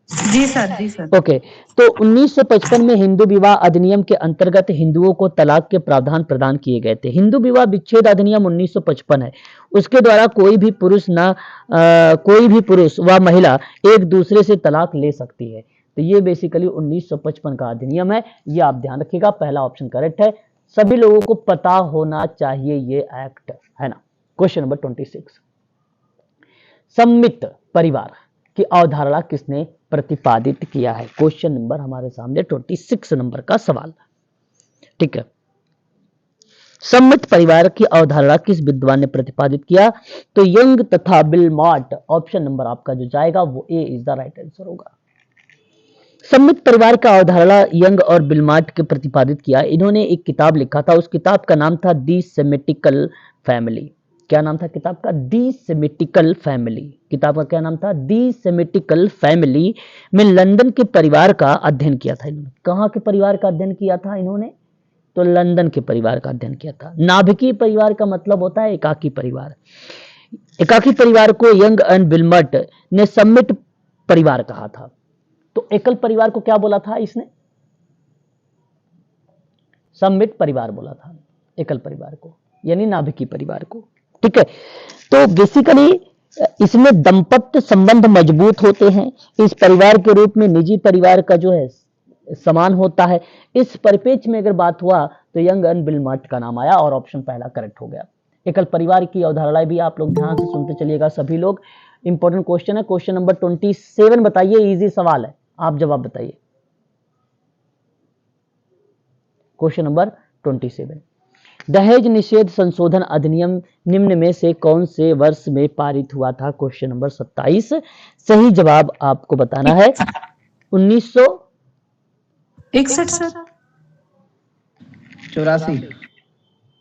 जी सर, जी सर। ओके। तो 1955 में हिंदू विवाह अधिनियम के अंतर्गत हिंदुओं को तलाक के प्रावधान प्रदान किए गए थे। हिंदू विवाह विच्छेद अधिनियम 1955 है। उसके द्वारा कोई भी पुरुष व महिला एक दूसरे से तलाक ले सकती है। तो ये बेसिकली 1955 का अधिनियम है। ये आप ध्यान रखिएगा, पहला ऑप्शन करेक्ट है। सभी लोगों को पता होना चाहिए ये एक्ट, है ना। क्वेश्चन नंबर 26, सम्मित परिवार की अवधारणा किसने प्रतिपादित किया है? क्वेश्चन नंबर हमारे सामने 26 नंबर का सवाल। ठीक है। सम्मित परिवार की अवधारणा किस विद्वान ने प्रतिपादित किया? तो यंग तथा बिलमार्ट। ऑप्शन नंबर आपका जो जाएगा वो ए इज द राइट आंसर होगा। सम्मित परिवार का अवधारणा यंग और बिलमार्ट के प्रतिपादित किया। इन्होंने एक किताब लिखा था, उस किताब का नाम था दी सेमेटिकल फैमिली। क्या नाम था किताब का? दी सेमेटिकल फैमिली। किताब का क्या नाम था? दी सेमेटिकल फैमिली में लंदन के परिवार का अध्ययन किया था इन्होंने। कहाँ के परिवार का अध्ययन किया था इन्होंने? तो लंदन के परिवार का अध्ययन किया था। नाभिकीय परिवार का मतलब होता है एकाकी परिवार। एकाकी परिवार को यंग एंड बिलमर्ट ने सम्मित परिवार कहा था। तो एकल परिवार को क्या बोला था इसने? सम्मित परिवार बोला था एकल परिवार को, यानी नाभिकीय परिवार को। ठीक है। तो बेसिकली इसमें दंपत्य संबंध मजबूत होते हैं। इस परिवार के रूप में निजी परिवार का जो है समान होता है। इस परिप्रेक्ष्य में अगर बात हुआ तो यंग एंड बिलमार्ट का नाम आया और ऑप्शन पहला करेक्ट हो गया। एकल परिवार की अवधारणा भी आप लोग ध्यान से सुनते चलिएगा सभी लोग। इंपॉर्टेंट क्वेश्चन है। क्वेश्चन नंबर 27 बताइए, इजी सवाल है, आप जवाब बताइए। क्वेश्चन नंबर 27, दहेज निषेध संशोधन अधिनियम निम्न में से कौन से वर्ष में पारित हुआ था? Question number 27। सही जवाब आपको बताना है 1961 सर। 84।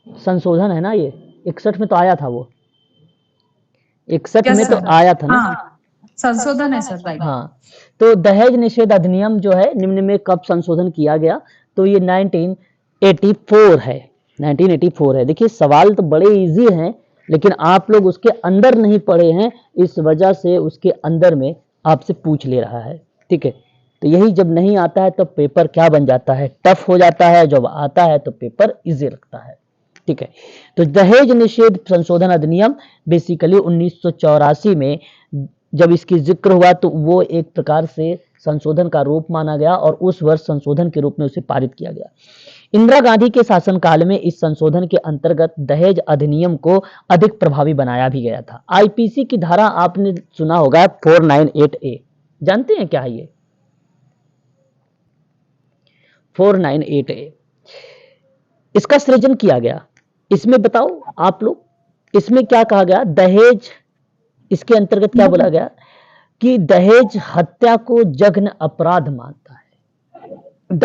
संशोधन है ना ये। 61 में तो आया था वो, 61 में तो आया था ना। संशोधन है सर, राइट। हाँ, तो दहेज निषेध अधिनियम जो है निम्न में कब संशोधन किया गया? तो ये 1984 है। 1984 है। देखिए सवाल तो बड़े इजी हैं, लेकिन आप लोग उसके अंदर नहीं पढ़े हैं, इस वजह से उसके अंदर में आपसे पूछ ले रहा है। ठीक है, तो यही जब नहीं आता है तो पेपर क्या बन जाता है? टफ हो जाता है। जब आता है तो पेपर इजी लगता है। ठीक है, तो दहेज निषेध संशोधन अधिनियम बेसिकली 1984 में जब इसकी जिक्र हुआ तो वो एक प्रकार से संशोधन का रूप माना गया और उस वर्ष संशोधन के रूप में उसे पारित किया गया। इंदिरा गांधी के शासनकाल में इस संशोधन के अंतर्गत दहेज अधिनियम को अधिक प्रभावी बनाया भी गया था। आईपीसी की धारा आपने सुना होगा 498A, जानते हैं क्या है ये? 498A, इसका सृजन किया गया। इसमें बताओ आप लोग, इसमें क्या कहा गया? दहेज, इसके अंतर्गत क्या बोला गया कि दहेज हत्या को जघन्य अपराध मानता है।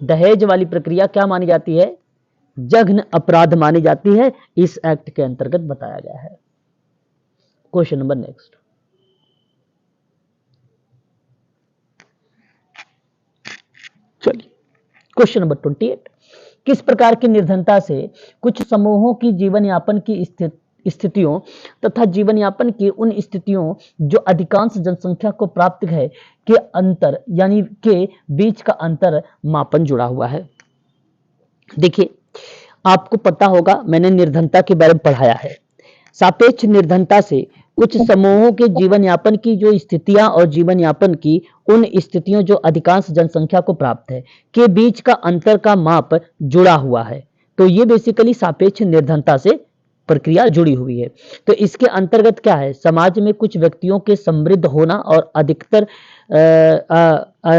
दहेज वाली प्रक्रिया क्या मानी जाती है? जघन्य अपराध मानी जाती है। इस एक्ट के अंतर्गत बताया गया है। Question number next. चलिए क्वेश्चन नंबर 28। किस प्रकार की निर्धनता से कुछ समूहों की जीवन यापन की स्थितियों तथा जीवन यापन की उन स्थितियों जो अधिकांश जनसंख्या को प्राप्त है के अंतर यानी के बीच का अंतर मापन जुड़ा हुआ है? देखिए आपको पता होगा, मैंने निर्धनता के बारे में पढ़ाया है। सापेक्ष निर्धनता से कुछ समूहों के जीवन यापन की जो स्थितियां और जीवन यापन की उन स्थितियों जो अधिकांश जनसंख्या को प्राप्त है के बीच का अंतर का माप जुड़ा हुआ है। तो ये बेसिकली सापेक्ष निर्धनता से प्रक्रिया जुड़ी हुई है। तो इसके अंतर्गत क्या है? समाज में कुछ व्यक्तियों के समृद्ध होना और अधिकतर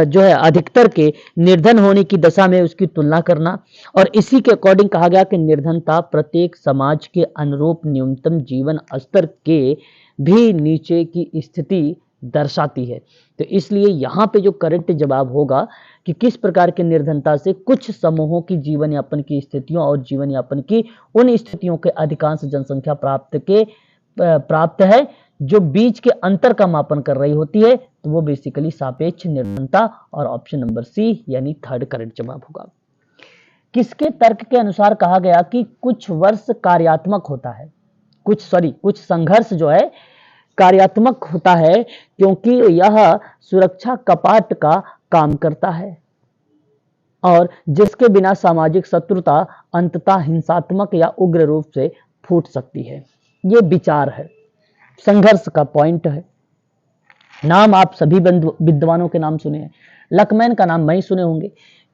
जो है अधिकतर के निर्धन होने की दशा में उसकी तुलना करना, और इसी के अकॉर्डिंग कहा गया कि निर्धनता प्रत्येक समाज के अनुरूप न्यूनतम जीवन स्तर के भी नीचे की स्थिति दर्शाती है। तो इसलिए यहाँ पे जो करेक्ट जवाब होगा कि किस प्रकार की निर्धनता से कुछ समूहों की जीवन यापन की स्थितियों और जीवन यापन की उन स्थितियों के अधिकांश जनसंख्या प्राप्त है जो बीच के अंतर का मापन कर रही होती है, तो वो बेसिकली सापेक्ष निर्धनता, और ऑप्शन नंबर सी यानी थर्ड करेक्ट जवाब होगा। किसके तर्क के अनुसार कहा गया कि कुछ वर्ष कार्यात्मक होता है? कुछ संघर्ष जो है कार्यात्मक होता है क्योंकि यह सुरक्षा कपाट का काम करता है और जिसके बिना सामाजिक शत्रुता अंततः हिंसात्मक या उग्र रूप से फूट सकती है। ये विचार है, संघर्ष का पॉइंट है। नाम आप सभी विद्वानों के नाम सुने हैं, लकमैन का नाम नहीं सुने होंगे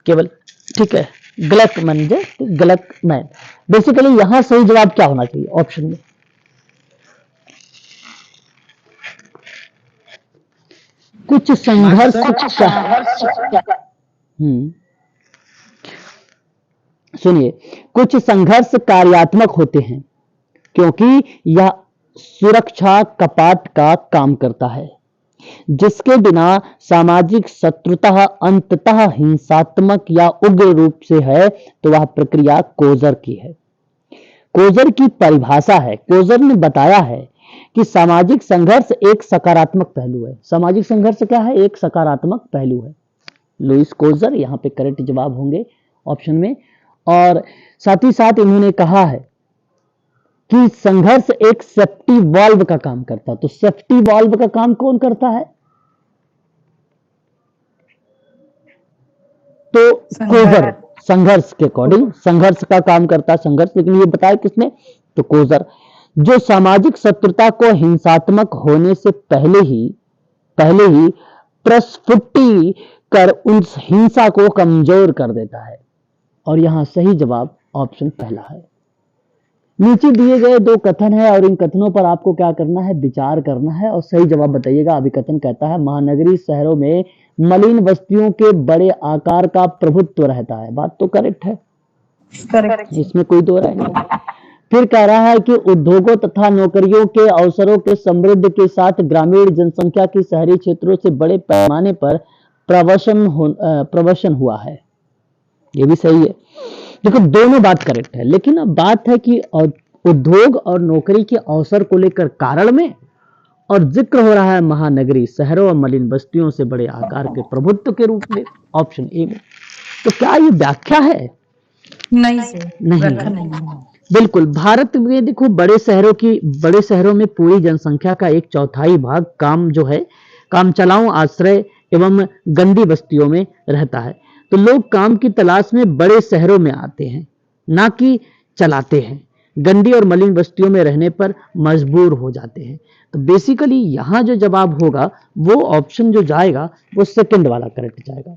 केवल, ठीक है, गलतमैन। बेसिकली यहां सही जवाब क्या होना चाहिए ऑप्शन में? कुछ संघर्ष सुनिए, कुछ संघर्ष कार्यात्मक होते हैं क्योंकि यह सुरक्षा कपाट का काम करता है जिसके बिना सामाजिक शत्रुता अंततः हिंसात्मक या उग्र रूप से है, तो वह प्रक्रिया कोजर की है। कोजर की परिभाषा है, कोजर ने बताया है कि सामाजिक संघर्ष एक सकारात्मक पहलू है। सामाजिक संघर्ष क्या है? एक सकारात्मक पहलू है। लुईस कोजर यहाँ पे करेक्ट जवाब होंगे ऑप्शन में। और साथ ही साथ इन्होंने कहा है कि संघर्ष एक सेफ्टी वाल्व का काम करता है। तो सेफ्टी वाल्व का काम कौन करता है? तो कोजर, संघर्ष के अकॉर्डिंग संघर्ष का काम करता है संघर्ष, लेकिन ये बताया किसने? तो कोजर, जो सामाजिक शत्रुता को हिंसात्मक होने से पहले ही प्रस्फुटी कर उस हिंसा को कमजोर कर देता है। और यहां सही जवाब ऑप्शन पहला है। नीचे दिए गए दो कथन है और इन कथनों पर आपको क्या करना है? विचार करना है और सही जवाब बताइएगा। अभिकथन कहता है महानगरीय शहरों में मलिन बस्तियों के बड़े आकार का प्रभुत्व रहता है। बात तो करेक्ट है, करेक्ट, इसमें कोई दो राय नहीं। फिर कह रहा है कि उद्योगों तथा नौकरियों के अवसरों के समृद्धि के साथ ग्रामीण जनसंख्या की शहरी क्षेत्रों से बड़े पैमाने पर प्रवसन हुआ है। ये भी सही है। देखो दोनों बात करेक्ट है, लेकिन अब बात है कि उद्योग और नौकरी के अवसर को लेकर कारण में और जिक्र हो रहा है महानगरी शहरों और मलिन बस्तियों से बड़े आकार के प्रभुत्व के रूप में, ऑप्शन ए में। तो क्या ये व्याख्या है? नहीं सर, नहीं व्याख्या है। नहीं है। बिल्कुल, भारत में देखो बड़े शहरों में पूरी जनसंख्या का 1/4 भाग काम जो है काम चलाऊ आश्रय एवं गंदी बस्तियों में रहता है। तो लोग काम की तलाश में बड़े शहरों में आते हैं, ना कि चलाते हैं। गंदी और मलिन बस्तियों में रहने पर मजबूर हो जाते हैं। तो बेसिकली यहाँ जो जवाब होगा वो ऑप्शन जो जाएगा वो सेकंड वाला करेक्ट जाएगा।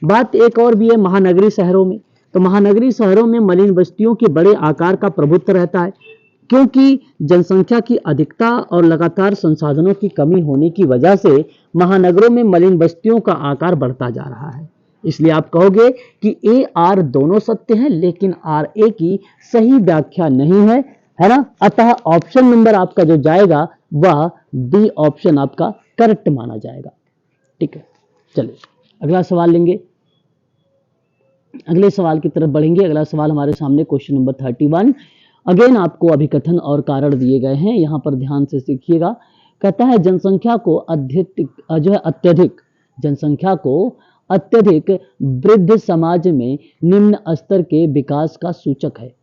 बात एक और भी है महानगरी शहरों में। तो महानगरी शहरों में मलिन बस्तियों के बड़े आकार का प्रभुत्व रहता है, क्योंकि जनसंख्या की अधिकता और लगातार संसाधनों की कमी होने की वजह से महानगरों में मलिन बस्तियों का आकार बढ़ता जा रहा है। इसलिए आप कहोगे कि ए आर दोनों सत्य हैं, लेकिन आर ए की सही व्याख्या नहीं है, है ना। अतः ऑप्शन नंबर आपका जो जाएगा वह बी ऑप्शन आपका करेक्ट माना जाएगा। ठीक है, चलिए अगला सवाल लेंगे। अगले सवाल की तरफ बढ़ेंगे। अगला सवाल हमारे सामने क्वेश्चन नंबर 31। अगेन आपको अभिकथन और कारण दिए गए हैं, यहां पर ध्यान से सीखिएगा। कहता है जनसंख्या को अत्यधिक वृद्ध समाज में निम्न स्तर के विकास का सूचक है।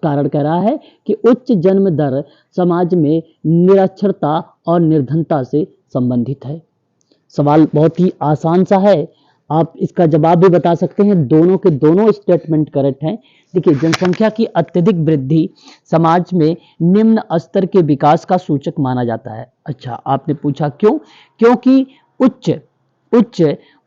कारण कह रहा है कि उच्च जन्म दर समाज में निरक्षरता और निर्धनता से संबंधित है। सवाल बहुत ही आसान सा है, आप इसका जवाब भी बता सकते हैं। दोनों के दोनों स्टेटमेंट करेक्ट हैं। देखिए, जनसंख्या की अत्यधिक वृद्धि समाज में निम्न स्तर के विकास का सूचक माना जाता है। अच्छा, आपने पूछा क्यों? क्योंकि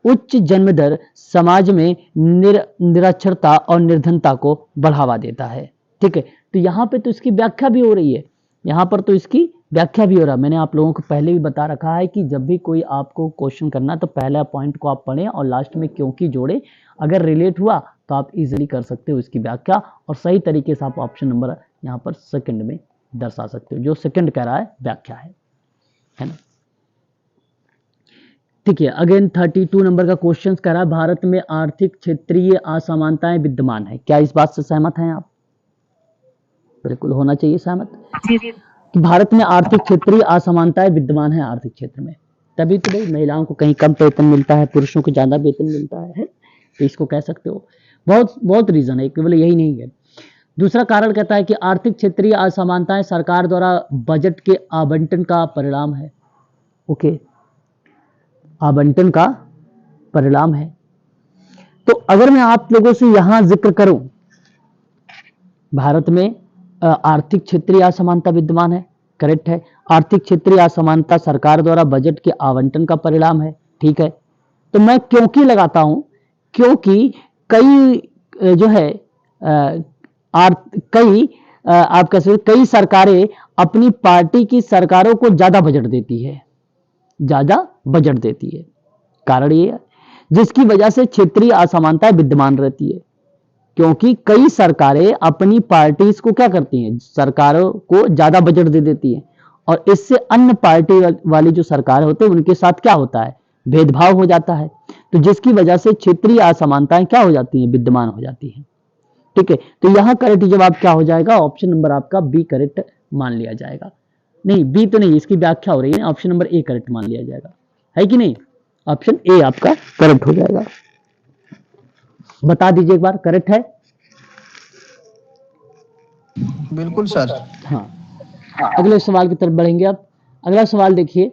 उच्च जन्म दर समाज में निरक्षरता और निर्धनता को बढ़ावा देता है। ठीक है, तो यहाँ पे तो इसकी व्याख्या भी हो रही है, यहाँ पर तो इसकी व्याख्या भी हो रहा है। मैंने आप लोगों को पहले भी बता रखा है कि जब भी कोई आपको क्वेश्चन करना तो पहला पॉइंट को आप पढ़ें और लास्ट में क्योंकि जोड़े। अगर रिलेट हुआ तो आप इजीली कर सकते हो इसकी व्याख्या, और सही तरीके से आप ऑप्शन नंबर यहाँ पर सेकंड में दर्शा सकते हो। जो सेकंड कह रहा है व्याख्या है ना। ठीक है, अगेन 32 नंबर का क्वेश्चन कह रहा है भारत में आर्थिक क्षेत्रीय असमानताएं विद्यमान है। क्या इस बात से सहमत हैं आप? बिल्कुल होना चाहिए सहमत कि भारत में आर्थिक क्षेत्रीय असमानताएं विद्यमान है आर्थिक क्षेत्र में। तभी तो भाई महिलाओं को कहीं कम वेतन मिलता है, पुरुषों को ज्यादा वेतन मिलता है। तो इसको कह सकते हो। बहुत रीजन है, केवल यही नहीं है। दूसरा कारण कहता है कि आर्थिक क्षेत्रीय असमानताएं सरकार द्वारा बजट के आवंटन का परिणाम है। ओके, आवंटन का परिणाम है। तो अगर मैं आप लोगों से यहां जिक्र करूं, भारत में आर्थिक क्षेत्रीय असमानता विद्यमान है, करेक्ट है। आर्थिक क्षेत्रीय असमानता सरकार द्वारा बजट के आवंटन का परिणाम है, ठीक है। तो मैं क्योंकि लगाता हूं, क्योंकि कई जो है आप कह सकते कई सरकारें अपनी पार्टी की सरकारों को ज्यादा बजट देती है, कारण ये है जिसकी वजह से क्षेत्रीय असमानता विद्यमान रहती है। क्योंकि कई सरकारें अपनी पार्टीज को क्या करती हैं, सरकारों को ज्यादा बजट दे देती हैं, और इससे अन्य पार्टी वाली जो सरकार होते हैं उनके साथ क्या होता है, भेदभाव हो जाता है। तो जिसकी वजह से क्षेत्रीय असमानताएं क्या हो जाती हैं, विद्यमान हो जाती हैं। ठीक है, तो यहां करेक्ट जवाब क्या हो जाएगा, ऑप्शन नंबर आपका बी करेक्ट मान लिया जाएगा। नहीं, बी तो नहीं, इसकी व्याख्या हो रही है, ऑप्शन नंबर ए करेक्ट मान लिया जाएगा, है कि नहीं। ऑप्शन ए आपका करेक्ट हो जाएगा। बता दीजिए एक बार, करेक्ट है? बिल्कुल सर। हाँ, अगले सवाल की तरफ बढ़ेंगे अब। अगला सवाल देखिए,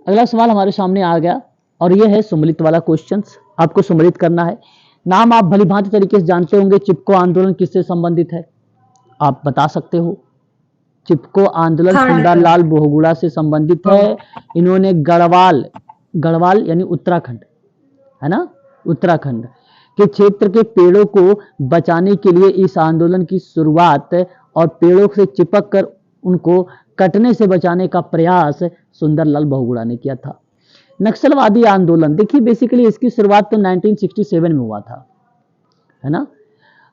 अगला सवाल हमारे सामने आ गया और यह है सम्मिलित वाला क्वेश्चन। आपको सम्मिलित करना है। नाम आप भली भांति तरीके से जानते होंगे। चिपको आंदोलन किससे संबंधित है, आप बता सकते हो? चिपको आंदोलन सुंदरलाल बहुगुणा से संबंधित है। इन्होंने गढ़वाल यानी उत्तराखंड, है ना, उत्तराखंड के क्षेत्र के पेड़ों को बचाने के लिए इस आंदोलन की शुरुआत और पेड़ों से चिपक कर उनको कटने से बचाने का प्रयास सुंदरलाल बहुगुणा ने किया था। नक्सलवादी आंदोलन, देखिए बेसिकली इसकी शुरुआत तो 1967 में हुआ था, है ना,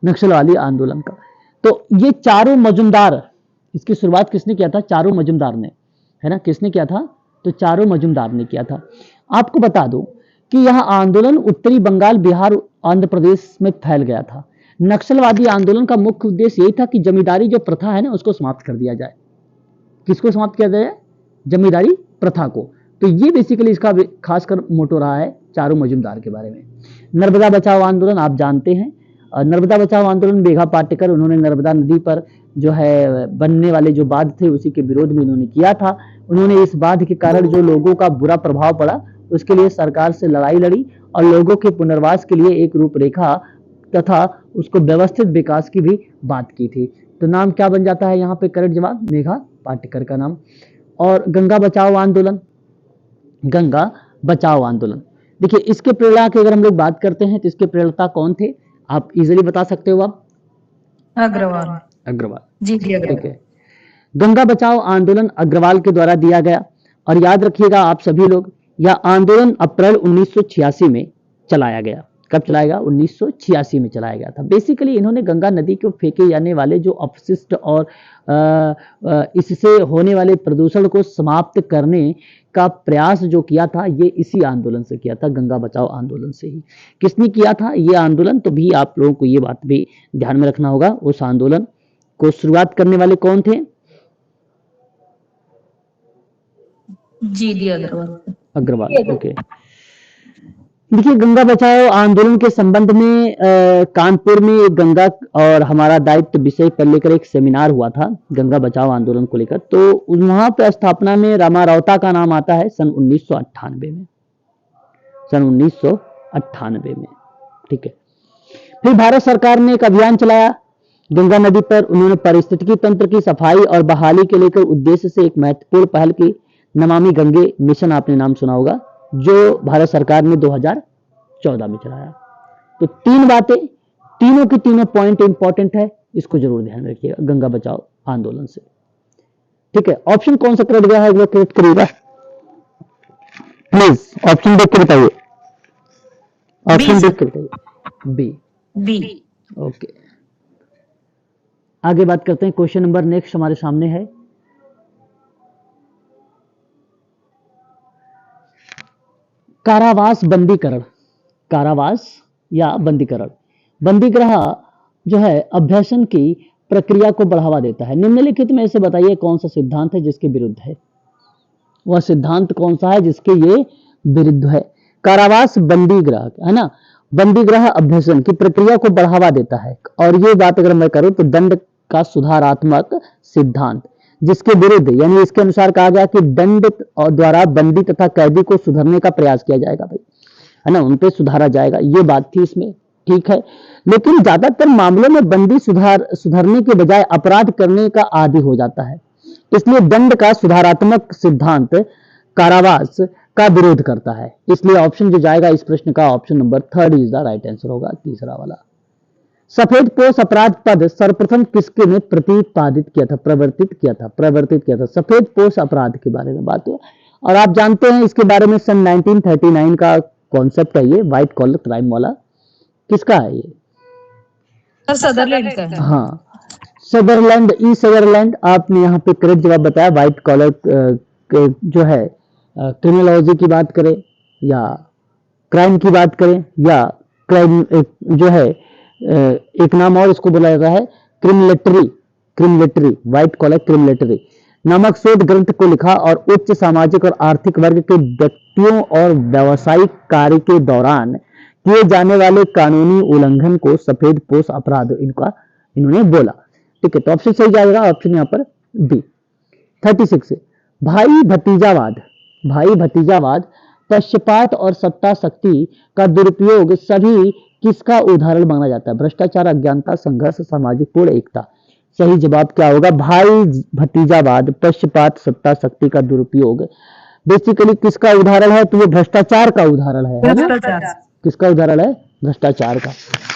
नक्सलवादी आंदोलन का। तो ये चारों मजुमदार, इसकी शुरुआत किसने किया था, चारों मजुमदार ने, है ना, किसने किया था, तो चारों मजुमदार ने किया था। आपको बता दूं कि यह आंदोलन उत्तरी बंगाल, बिहार, आंध्र प्रदेश में फैल गया था। नक्सलवादी आंदोलन का मुख्य उद्देश्य यही था कि जमींदारी जो प्रथा है ना उसको समाप्त कर दिया जाए। किसको समाप्त किया जाए, जमींदारी प्रथा को। तो ये बेसिकली इसका खासकर मोटो रहा है चारू मजुमदार के बारे में। नर्मदा बचाओ आंदोलन आप जानते हैं, नर्मदा बचाओ आंदोलन मेघा पाटेकर, उन्होंने नर्मदा नदी पर जो है बनने वाले जो बांध थे उसी के विरोध में इन्होंने किया था। उन्होंने इस बांध के कारण जो लोगों का बुरा प्रभाव पड़ा उसके लिए सरकार से लड़ाई लड़ी और लोगों के पुनर्वास के लिए एक रूपरेखा तथा उसको व्यवस्थित विकास की भी बात की थी। तो नाम क्या बन जाता है यहाँ पे करेक्ट जवाब मेघा पाटेकर का नाम। और गंगा बचाओ आंदोलन, गंगा बचाओ आंदोलन देखिए इसके प्रेरणा की अगर हम लोग बात करते हैं तो इसके प्रेरणा कौन थे आप इजीली बता सकते हो आप? अग्रवाल। अग्रवाल जी ठीक अग्रवाल। है। गंगा बचाओ आंदोलन अग्रवाल के द्वारा दिया गया और याद रखिएगा आप सभी लोग यह आंदोलन अप्रैल 1986 में चलाया गया। कब चलाया गया? 1986 में चलाया गया था। बेसिकली इन्होंने गंगा नदी को फेंके जाने वाले जो अपशिष्ट और इससे होने वाले प्रदूषण को समाप्त करने का प्रयास जो किया था ये इसी आंदोलन से किया था, गंगा बचाओ आंदोलन से ही। किसने किया था ये आंदोलन? तो भी आप लोगों को ये बात भी ध्यान में रखना होगा। उस आंदोलन को शुरुआत करने वाले कौन थे? जी अग्रवाल। अग्रवाल ओके। देखिए गंगा बचाओ आंदोलन के संबंध में कानपुर में एक गंगा और हमारा दायित्व विषय पर लेकर एक सेमिनार हुआ था गंगा बचाओ आंदोलन को लेकर। तो वहां पर स्थापना में रामारौता का नाम आता है सन 1998 में, सन 1998 में। ठीक है। फिर भारत सरकार ने एक अभियान चलाया गंगा नदी पर। उन्होंने पारिस्थितिकी तंत्र की सफाई और बहाली के लेकर उद्देश्य से एक महत्वपूर्ण पहल की, नमामि गंगे मिशन आपने नाम सुना होगा, जो भारत सरकार ने 2014 में चलाया। तो तीन बातें, तीनों की तीनों पॉइंट इंपॉर्टेंट है, इसको जरूर ध्यान रखिएगा गंगा बचाओ आंदोलन से। ठीक है। ऑप्शन कौन सा करेक्ट गया है वो करेक्ट करिएगा प्लीज। ऑप्शन देख के बताइए, ऑप्शन देख के बताइए। बी। बी। ओके आगे बात करते हैं। क्वेश्चन नंबर नेक्स्ट हमारे सामने है, कारावास बंदीकरण। कारावास या बंदीकरण, बंदीगृह जो है अभ्यासन की प्रक्रिया को बढ़ावा देता है। निम्नलिखित में से बताइए कौन सा सिद्धांत है जिसके विरुद्ध है? वह सिद्धांत कौन सा है जिसके ये विरुद्ध है? कारावास बंदीगृह है ना, बंदीगृह अभ्यासन की प्रक्रिया को बढ़ावा देता है। और ये बात अगर मैं करूं तो दंड का सुधारात्मक सिद्धांत, जिसके विरुद्ध यानी इसके अनुसार कहा गया कि दंड द्वारा बंदी तथा कैदी को सुधारने का प्रयास किया जाएगा भाई, है ना, उन पे सुधारा जाएगा, ये बात थी इसमें। ठीक है। लेकिन ज्यादातर मामलों में बंदी सुधारने के बजाय अपराध करने का आदी हो जाता है, इसलिए दंड का सुधारात्मक सिद्धांत कारावास का विरोध करता है। इसलिए ऑप्शन जो जाएगा इस प्रश्न का option number 3 is the right answer होगा, तीसरा वाला। सफेद पोश अपराध पद सर्वप्रथम किसके ने प्रतिपादित किया था, प्रवर्तित किया था? सफेद पोश अपराध के बारे में बात हुआ और आप जानते हैं इसके बारे में सन 1939 का कॉन्सेप्ट है ये, व्हाइट कॉलर क्राइम वाला। किसका है ये? सदरलैंड का है। हाँ सदरलैंड, ई सदरलैंड। आपने यहाँ पे करेक्ट जवाब बताया। व्हाइट कॉलर जो है क्रिमिनोलॉजी की बात करें या क्राइम की बात करें या क्राइम जो है एक नाम और इसको बोला जाता है क्रिमिलेटरी, व्हाइट कॉलर क्रिमिलेटरी नामक शोध ग्रंथ को लिखा और उच्च सामाजिक और आर्थिक वर्ग के व्यक्तियों और व्यावसायिक कार्य के दौरान किए जाने वाले कानूनी उल्लंघन को सफेद पोश अपराध इन्होंने बोला। ठीक है। तो ऑप्शन सही जाएगा, ऑप्शन यहाँ पर बी। 36 भाई भतीजावाद, पक्षपात और सत्ता शक्ति का दुरुपयोग सभी किसका उदाहरण माना जाता है? भ्रष्टाचार, अज्ञानता, संघर्ष, सामाजिक पूर्ण एकता। सही जवाब क्या होगा? भाई भतीजावाद, पक्षपात, सत्ता शक्ति का दुरुपयोग बेसिकली किसका उदाहरण है? तो ये भ्रष्टाचार का उदाहरण है ना? किसका उदाहरण है? भ्रष्टाचार का।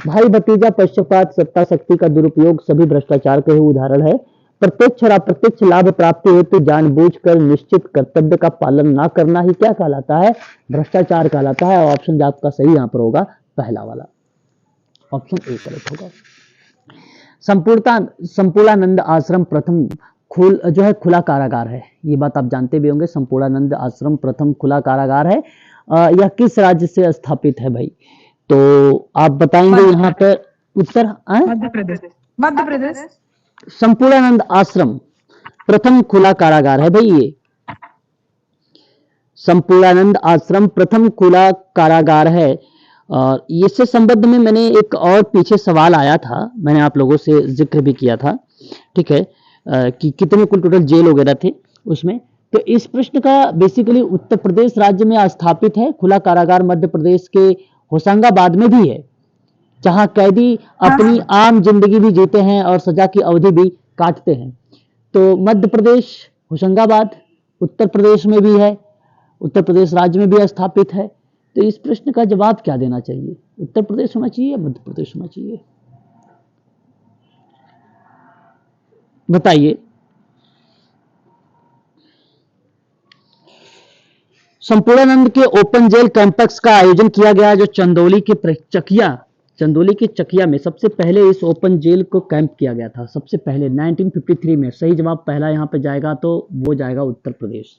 भाई भतीजा, पक्षपात, सत्ता शक्ति का दुरुपयोग सभी भ्रष्टाचार के ही उदाहरण है। प्रत्यक्ष और अप्रत्यक्ष लाभ प्राप्ति हेतु जानबूझकर निश्चित कर्तव्य का पालन ना करना ही क्या कहलाता है? भ्रष्टाचार कहलाता है। ऑप्शन आपका सही यहाँ पर होगा पहला वाला, ऑप्शन ए करेक्ट होगा। संपूर्णानंद आश्रम प्रथम जो है खुला कारागार है, ये बात आप जानते भी होंगे। संपूर्णानंद आश्रम प्रथम खुला कारागार है। यह किस राज्य से स्थापित है भाई? तो आप बताएंगे यहाँ पर उत्तर? मध्य प्रदेश। संपूर्णानंद आश्रम प्रथम खुला कारागार है भाई ये। संपूर्णानंद आश्रम प्रथम खुला कारागार है। और इससे संबंध में मैंने एक और पीछे सवाल आया था, मैंने आप लोगों से जिक्र भी किया था, ठीक है, कि कितने कुल टोटल जेल वगैरह थे उसमें। तो इस प्रश्न का बेसिकली उत्तर प्रदेश राज्य में स्थापित है। खुला कारागार मध्य प्रदेश के होशंगाबाद में भी है, जहां कैदी अपनी आम जिंदगी भी जीते हैं और सजा की अवधि भी काटते हैं। तो मध्य प्रदेश होशंगाबाद उत्तर प्रदेश में भी है, उत्तर प्रदेश राज्य में भी स्थापित है। तो इस प्रश्न का जवाब क्या देना चाहिए? उत्तर प्रदेश होना चाहिए या मध्य प्रदेश होना चाहिए? बताइए। संपूर्णानंद के ओपन जेल कैंपस का आयोजन किया गया, जो चंदौली के चकिया में सबसे पहले इस ओपन जेल को कैंप किया गया था, सबसे पहले 1953 में। सही जवाब पहला यहां पे जाएगा, तो वो जाएगा उत्तर प्रदेश।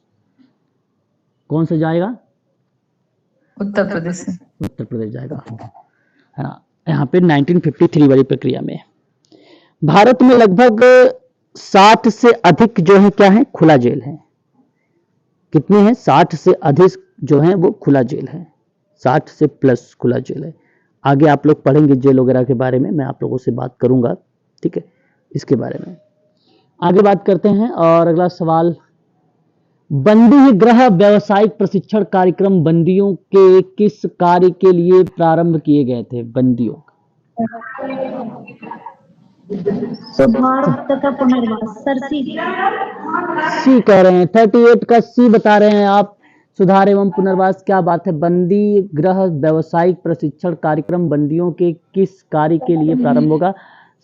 कौन सा जाएगा? उत्तर प्रदेश से। उत्तर प्रदेश जाएगा, है ना, यहाँ पे 1953 वाली प्रक्रिया में। भारत में लगभग 60 से अधिक जो है क्या है, खुला जेल है। कितने हैं? 60 से अधिक जो है वो खुला जेल है, 60 से प्लस खुला जेल है। आगे आप लोग पढ़ेंगे जेल वगैरह के बारे में, मैं आप लोगों से बात करूंगा, ठीक है, इसके बारे में आगे बात करते हैं। और अगला सवाल, बंदी गृह व्यावसायिक प्रशिक्षण कार्यक्रम बंदियों के किस कार्य के लिए प्रारंभ किए गए थे? बंदियों सुधार तथा पुनर्वास। सर सी कह रहे हैं, 38 का सी बता रहे हैं आप, सुधार एवं पुनर्वास। क्या बात है, बंदी गृह व्यावसायिक प्रशिक्षण कार्यक्रम बंदियों के किस कार्य के लिए प्रारंभ होगा?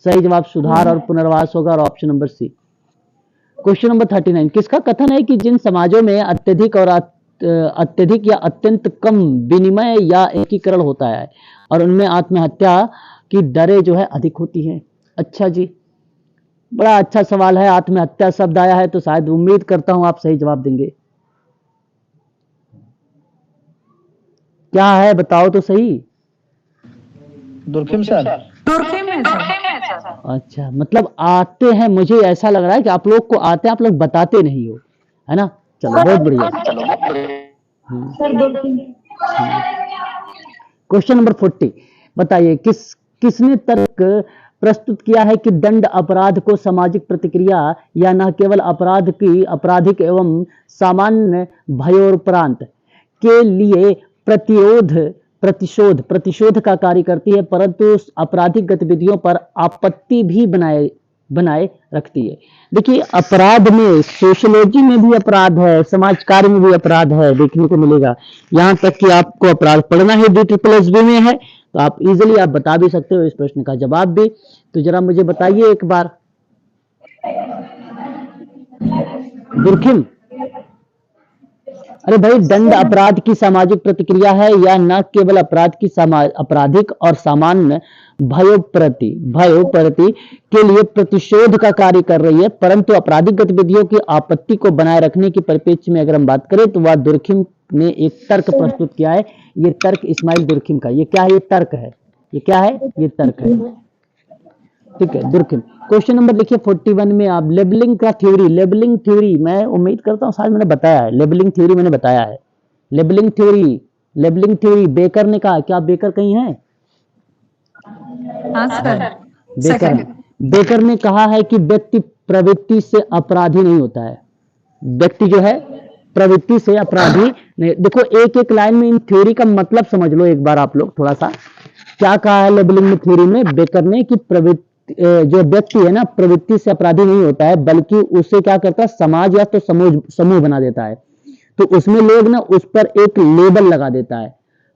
सही जवाब सुधार और पुनर्वास होगा, और option number C. Question number 39, किसका कथन है कि जिन समाजों में अत्यधिक या अत्यंत कम विनिमय या एकीकरण होता है और उनमें आत्महत्या की दरें जो है अधिक होती हैं? अच्छा जी, बड़ा अच्छा सवाल है। आत्महत्या शब्द आया है तो शायद उम्मीद करता हूं आप सही जवाब देंगे। क्या है बताओ तो सही। Durkheim sir. तुर्की में सर। अच्छा, मतलब आते हैं, मुझे ऐसा लग रहा है कि आप लोग को आते हैं, आप लोग बताते नहीं हो, है ना। चलो बहुत बढ़िया। सर क्वेश्चन नंबर 40, बताइए किसने तर्क प्रस्तुत किया है कि दंड अपराध को सामाजिक प्रतिक्रिया या न केवल आपराधिक एवं सामान्य भयोपरांत के लिए प्रतिशोध का कार्य करती है, परंतु आपराधिक गतिविधियों पर आपत्ति भी बनाए रखती है। देखिए, अपराध में सोशियोलॉजी में भी अपराध है, समाज कार्य में भी अपराध है, देखने को मिलेगा। यहां तक कि आपको अपराध पढ़ना है DSSB में है, तो आप इजीली आप बता भी सकते हो इस प्रश्न का जवाब भी। तो जरा मुझे बताइए एक बार, दुर्खिम। अरे भाई, दंड अपराध की सामाजिक प्रतिक्रिया है या न केवल आपराधिक और सामान्य भयोपरति के लिए प्रतिशोध का कार्य कर रही है, परंतु आपराधिक गतिविधियों की आपत्ति को बनाए रखने की परिप्रेक्ष्य में अगर हम बात करें तो वह दुर्खिम ने एक तर्क प्रस्तुत किया है। ये तर्क इस्माइल दुर्खिम का, ये क्या है? ये तर्क है। ये क्या है? ये तर्क है, ठीक है, दुर्खिम। क्वेश्चन नंबर लिखिए 41 में आप, लेबलिंग थ्योरी मैं उम्मीद करता हूं शायद मैंने बताया है, लेबलिंग थ्योरी मैंने बताया है। लेबलिंग थ्योरी बेकर ने कहा, क्या बेकर कहीं है? हाँ सर। बेकर ने कहा है कि व्यक्ति प्रवृत्ति से अपराधी नहीं होता है, व्यक्ति जो है प्रवृत्ति से अपराधी नहीं। देखो, एक एक लाइन में इन थ्योरी का मतलब समझ लो एक बार आप लोग थोड़ा सा। क्या कहा है लेबलिंग थ्योरी में बेकर ने कि प्रवृत्ति, जो व्यक्ति है ना, प्रवृत्ति से अपराधी नहीं होता है, बल्कि उसे क्या करता है, समाज या तो समूह बना देता है। तो उसमें लोग ना उस पर एक लेबल लगा देता है,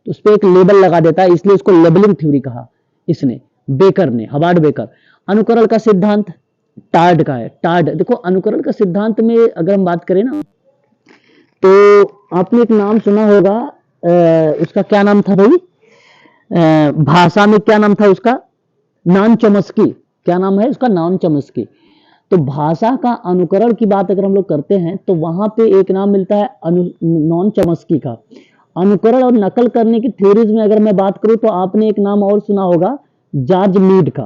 तो उस पर एक लेबल लगा देता है, इसलिए उसको लेबलिंग थ्योरी कहा इसने, बेकर ने, हवार्ड बेकर। अनुकरण का सिद्धांत टार्ड का है, टार्ड। देखो, अनुकरण का सिद्धांत में अगर हम बात करें ना, तो आपने एक नाम सुना होगा, उसका क्या नाम था भाई, भाषा में क्या नाम था उसका? Non Chomsky. क्या नाम है उसका? Non Chomsky. तो भाषा का अनुकरण की बात अगर हम लोग करते हैं तो वहां पे एक नाम मिलता है नॉन चॉम्स्की का। अनुकरण और नकल करने की थ्योरीज में अगर मैं बात करूं तो आपने एक नाम और सुना होगा, जॉर्ज मीड का,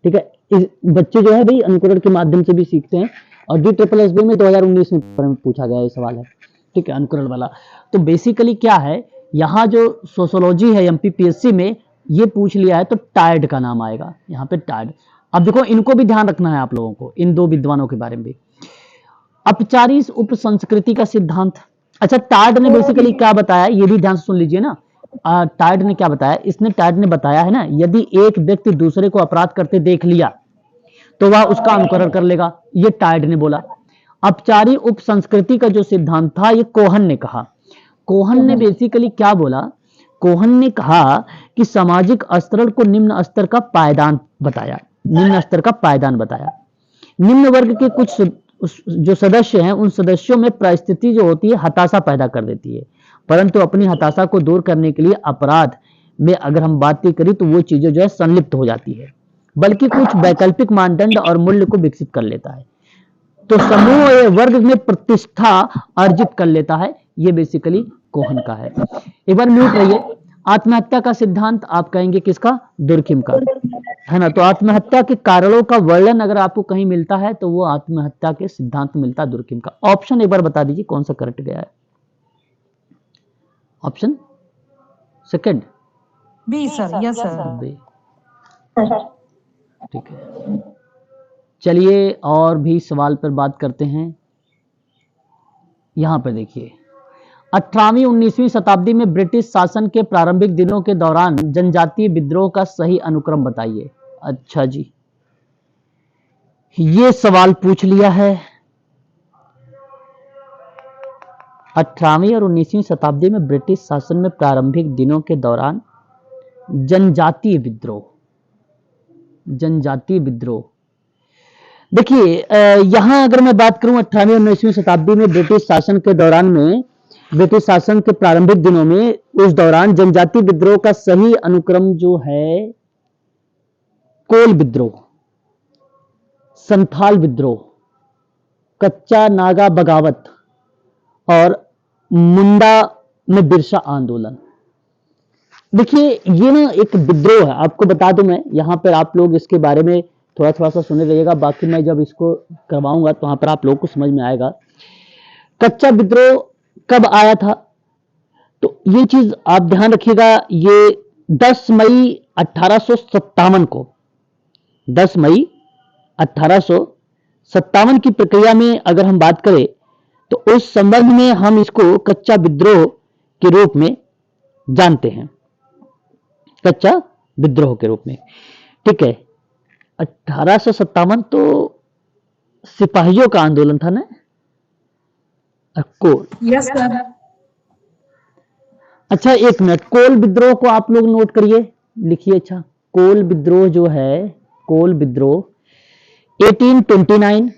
ठीक है। इस बच्चे जो है भाई अनुकरण के माध्यम से भी सीखते हैं, और DSSB में 2019 में पूछा गया ये सवाल है। ठीक है, अनुकरण वाला। तो बेसिकली क्या है, यहाँ जो सोशोलॉजी है एमपीपीएससी में ये पूछ लिया है तो टायर्ड का नाम आएगा यहाँ पे, टायर्ड। अब देखो इनको भी ध्यान रखना है आप लोगों को, इन दो विद्वानों के बारे में भी। अपचारी उप संस्कृति का सिद्धांत। अच्छा, टायर्ड ने बेसिकली क्या बताया, ये भी ध्यान से सुन लीजिए ना। टायर्ड ने क्या बताया, टायर्ड ने बताया है ना, यदि एक व्यक्ति दूसरे को अपराध करते देख लिया तो वह उसका अनुकरण कर लेगा, ये टायर्ड ने बोला। अपचारी उप संस्कृति का जो सिद्धांत था ये कोहन ने कहा। कोहन ने बेसिकली क्या बोला, कोहन ने कहा कि सामाजिक स्तरण को निम्न स्तर का पायदान बताया, निम्न स्तर का पायदान बताया। निम्न वर्ग के कुछ जो सदस्य हैं उन सदस्यों में परिस्थिति जो होती है हताशा पैदा कर देती है, परंतु अपनी हताशा को दूर करने के लिए अपराध में अगर हम बात करें तो वो चीजें जो है संलिप्त हो जाती है, बल्कि कुछ वैकल्पिक मानदंड और मूल्य को विकसित कर लेता है, तो समूह या वर्ग में प्रतिष्ठा अर्जित कर लेता है। ये बेसिकली कोहन का है। एक बार म्यूट रहिए। आत्महत्या का सिद्धांत आप कहेंगे किसका, दुर्खिम का, है ना। तो आत्महत्या के कारणों का वर्णन अगर आपको कहीं मिलता है तो वो आत्महत्या के सिद्धांत मिलता है दुर्खिम का। ऑप्शन एक बार बता दीजिए कौन सा करेक्ट गया है। Option second B sir, yes sir. B, ठीक है। चलिए और भी सवाल पर बात करते हैं। यहां पर देखिए, 18वीं 19वीं शताब्दी में ब्रिटिश शासन के प्रारंभिक दिनों के दौरान जनजातीय विद्रोह का सही अनुक्रम बताइए। अच्छा जी, ये सवाल पूछ लिया है। 18वीं और 19वीं शताब्दी में ब्रिटिश शासन में प्रारंभिक दिनों के दौरान जनजातीय विद्रोह, जनजातीय विद्रोह। देखिए यहां अगर मैं बात करूं 18वीं और 19वीं शताब्दी में ब्रिटिश शासन के दौरान में, ब्रिटिश शासन के प्रारंभिक दिनों में, उस दौरान जनजातीय विद्रोह का सही अनुक्रम जो है कोल विद्रोह, संथाल विद्रोह, कच्चा नागा बगावत और मुंडा में बिरसा आंदोलन। देखिए ये ना एक विद्रोह है, आपको बता दूं मैं, यहां पर आप लोग इसके बारे में थोड़ा थोड़ा सा सुने रहिएगा, बाकी मैं जब इसको करवाऊंगा तो वहां पर आप लोगों को समझ में आएगा। कच्चा विद्रोह कब आया था, तो ये चीज आप ध्यान रखिएगा, ये 10 मई 1857 को, 10 मई 1857 की प्रक्रिया में अगर हम बात करें तो उस संबंध में हम इसको कच्चा विद्रोह के रूप में जानते हैं, कच्चा विद्रोह के रूप में, ठीक है। 1857 तो सिपाहियों का आंदोलन था ना, कोल, यस सर। अच्छा एक मिनट, कोल विद्रोह को आप लोग नोट करिए, लिखिए। अच्छा, कोल विद्रोह जो है, कोल विद्रोह 1829,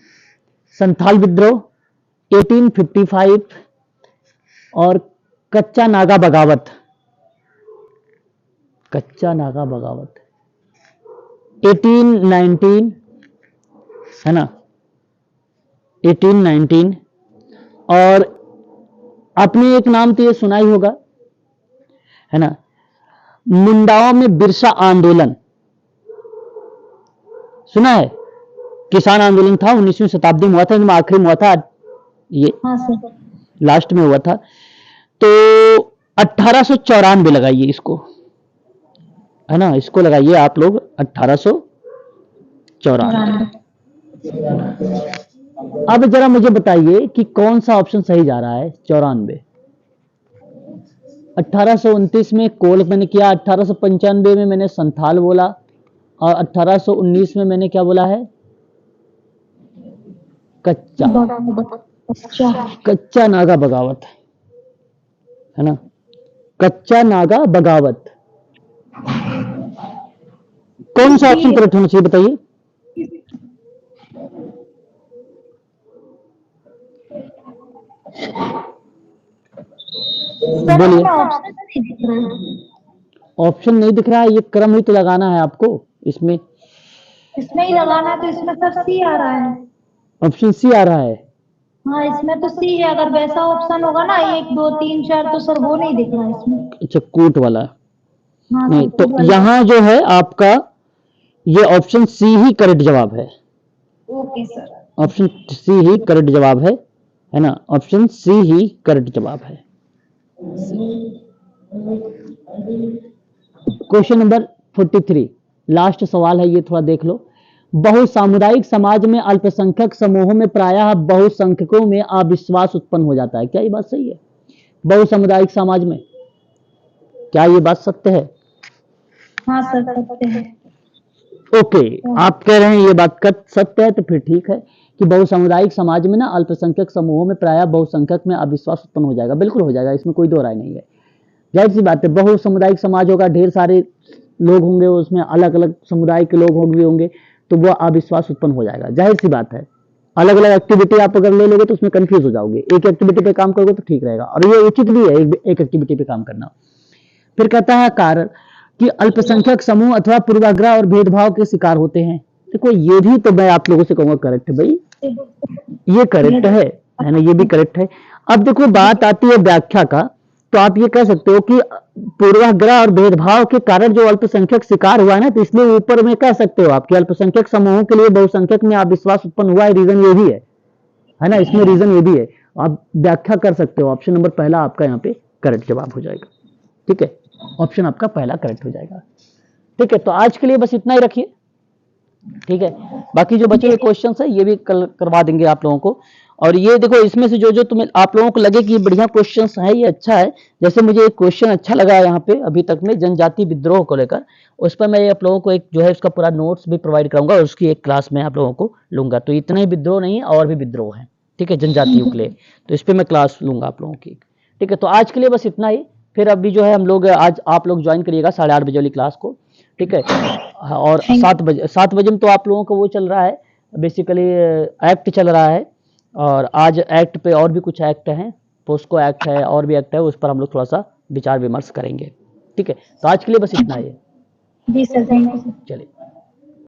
संथाल विद्रोह 1855 और कच्चा नागा बगावत, कच्चा नागा बगावत 1819, है ना, 1819। और आपने एक नाम तो ये सुना ही होगा, है ना, मुंडाओं में बिरसा आंदोलन, सुना है? किसान आंदोलन था, 19वीं शताब्दी में हुआ था, आखिरी में हुआ था ये, हाँ सर, लास्ट में हुआ था। तो 1894 लगाइए इसको, है ना, इसको लगाइए आप लोग 1894। अब जरा मुझे बताइए कि कौन सा ऑप्शन सही जा रहा है। 94, 1829 में कोल मैंने किया, 1895 में मैंने संथाल बोला और 1819 में मैंने क्या बोला है, कच्चा, कच्चा नागा बगावत, है ना, कच्चा नागा बगावत। कौन सा ऑप्शन करेक्ट होना चाहिए बताइए। बोलिए। ऑप्शन नहीं दिख रहा है, ये क्रम ही तो लगाना है आपको इसमें, इसमें ही लगाना, तो इसमें सर सी आ रहा है। ऑप्शन सी आ रहा है। हाँ इसमें तो सी है, अगर वैसा ऑप्शन होगा ना 1 2 3 4 तो सर वो नहीं दिख रहा है इसमें। अच्छा, कूट वाला हाँ नहीं, सर, तो यहाँ जो है आपका ये ऑप्शन सी ही करेक्ट जवाब है, ओके सर, ऑप्शन सी ही करेक्ट जवाब है है ना, ऑप्शन सी ही करेक्ट जवाब है। क्वेश्चन नंबर 43, लास्ट सवाल है ये, थोड़ा देख लो। बहुसामुदायिक समाज में अल्पसंख्यक समूहों में प्रायः बहुसंख्यकों में अविश्वास उत्पन्न हो जाता है, क्या ये बात सही है? बहुसामुदायिक समाज में क्या ये बात सत्य है? हाँ सर, सत्य है। ओके, आप कह रहे हैं ये बात सत्य है, तो फिर ठीक है कि बहुसामुदायिक समाज में ना अल्पसंख्यक समूहों में प्रायः बहुसंख्यक में अविश्वास उत्पन्न हो जाएगा। बिल्कुल हो जाएगा, इसमें कोई दो राय नहीं है। जाहिर सी बात है, बहुसामुदायिक समाज होगा, ढेर सारे लोग होंगे, उसमें अलग अलग समुदाय के लोग होंगे, तो वो अविश्वास उत्पन्न हो जाएगा। जाहिर सी बात है, अलग अलग एक्टिविटी आप अगर ले लोगे तो उसमें कंफ्यूज हो जाओगे। एक एक्टिविटी पे काम करोगे तो ठीक रहेगा, और ये उचित भी है एक एक्टिविटी पे काम करना। फिर कहता है कारण कि अल्पसंख्यक समूह अथवा पूर्वाग्रह और भेदभाव के शिकार होते हैं। देखो ये भी तो मैं आप लोगों से कहूंगा करेक्ट है भाई, ये करेक्ट है ना, ये भी करेक्ट है। अब देखो बात आती है व्याख्या का, तो आप ये कह सकते हो कि पूर्वाग्रह और भेदभाव के कारण जो अल्पसंख्यक शिकार हुआ है ना, तो इसलिए ऊपर में कह सकते हो आप कि अल्पसंख्यक समूहों के लिए बहुसंख्यक में अविश्वास उत्पन्न हुआ है, रीजन ये भी है ना, इसमें रीजन ये भी है। आप व्याख्या कर सकते हो, ऑप्शन नंबर पहला आपका यहाँ पे करेक्ट जवाब हो जाएगा। ठीक है, ऑप्शन आपका पहला करेक्ट हो जाएगा। ठीक है, तो आज के लिए बस इतना ही रखिए। ठीक है, बाकी जो बचे हुए क्वेश्चंस है ये भी कल करवा देंगे आप लोगों को। और ये देखो, इसमें से जो तुम्हें आप लोगों को लगे कि ये बढ़िया क्वेश्चंस है, ये अच्छा है, जैसे मुझे एक क्वेश्चन अच्छा लगा यहाँ पे अभी तक में जनजाति विद्रोह को लेकर, उस पर मैं आप लोगों को एक जो है उसका पूरा नोट्स भी प्रोवाइड कराऊंगा और उसकी एक क्लास में आप लोगों को लूंगा। तो इतना ही विद्रोह नहीं है, और भी विद्रोह है, ठीक है, जनजातियों के लिए, तो इस पर मैं क्लास लूंगा आप लोगों की। ठीक है, तो आज के लिए बस इतना ही। फिर अभी जो है हम लोग आज आप लोग ज्वाइन करिएगा 8:30 बजे वाली क्लास को। ठीक है, और 7 बजे में तो आप लोगों का वो चल रहा है, बेसिकली एक्ट चल रहा है, और आज एक्ट पे और भी कुछ एक्ट हैं, पोस्को एक्ट है और भी एक्ट है, उस पर हम लोग थोड़ा सा विचार विमर्श करेंगे। ठीक है, तो आज के लिए बस इतना ही है। जी सर, थैंक यू। चलिए।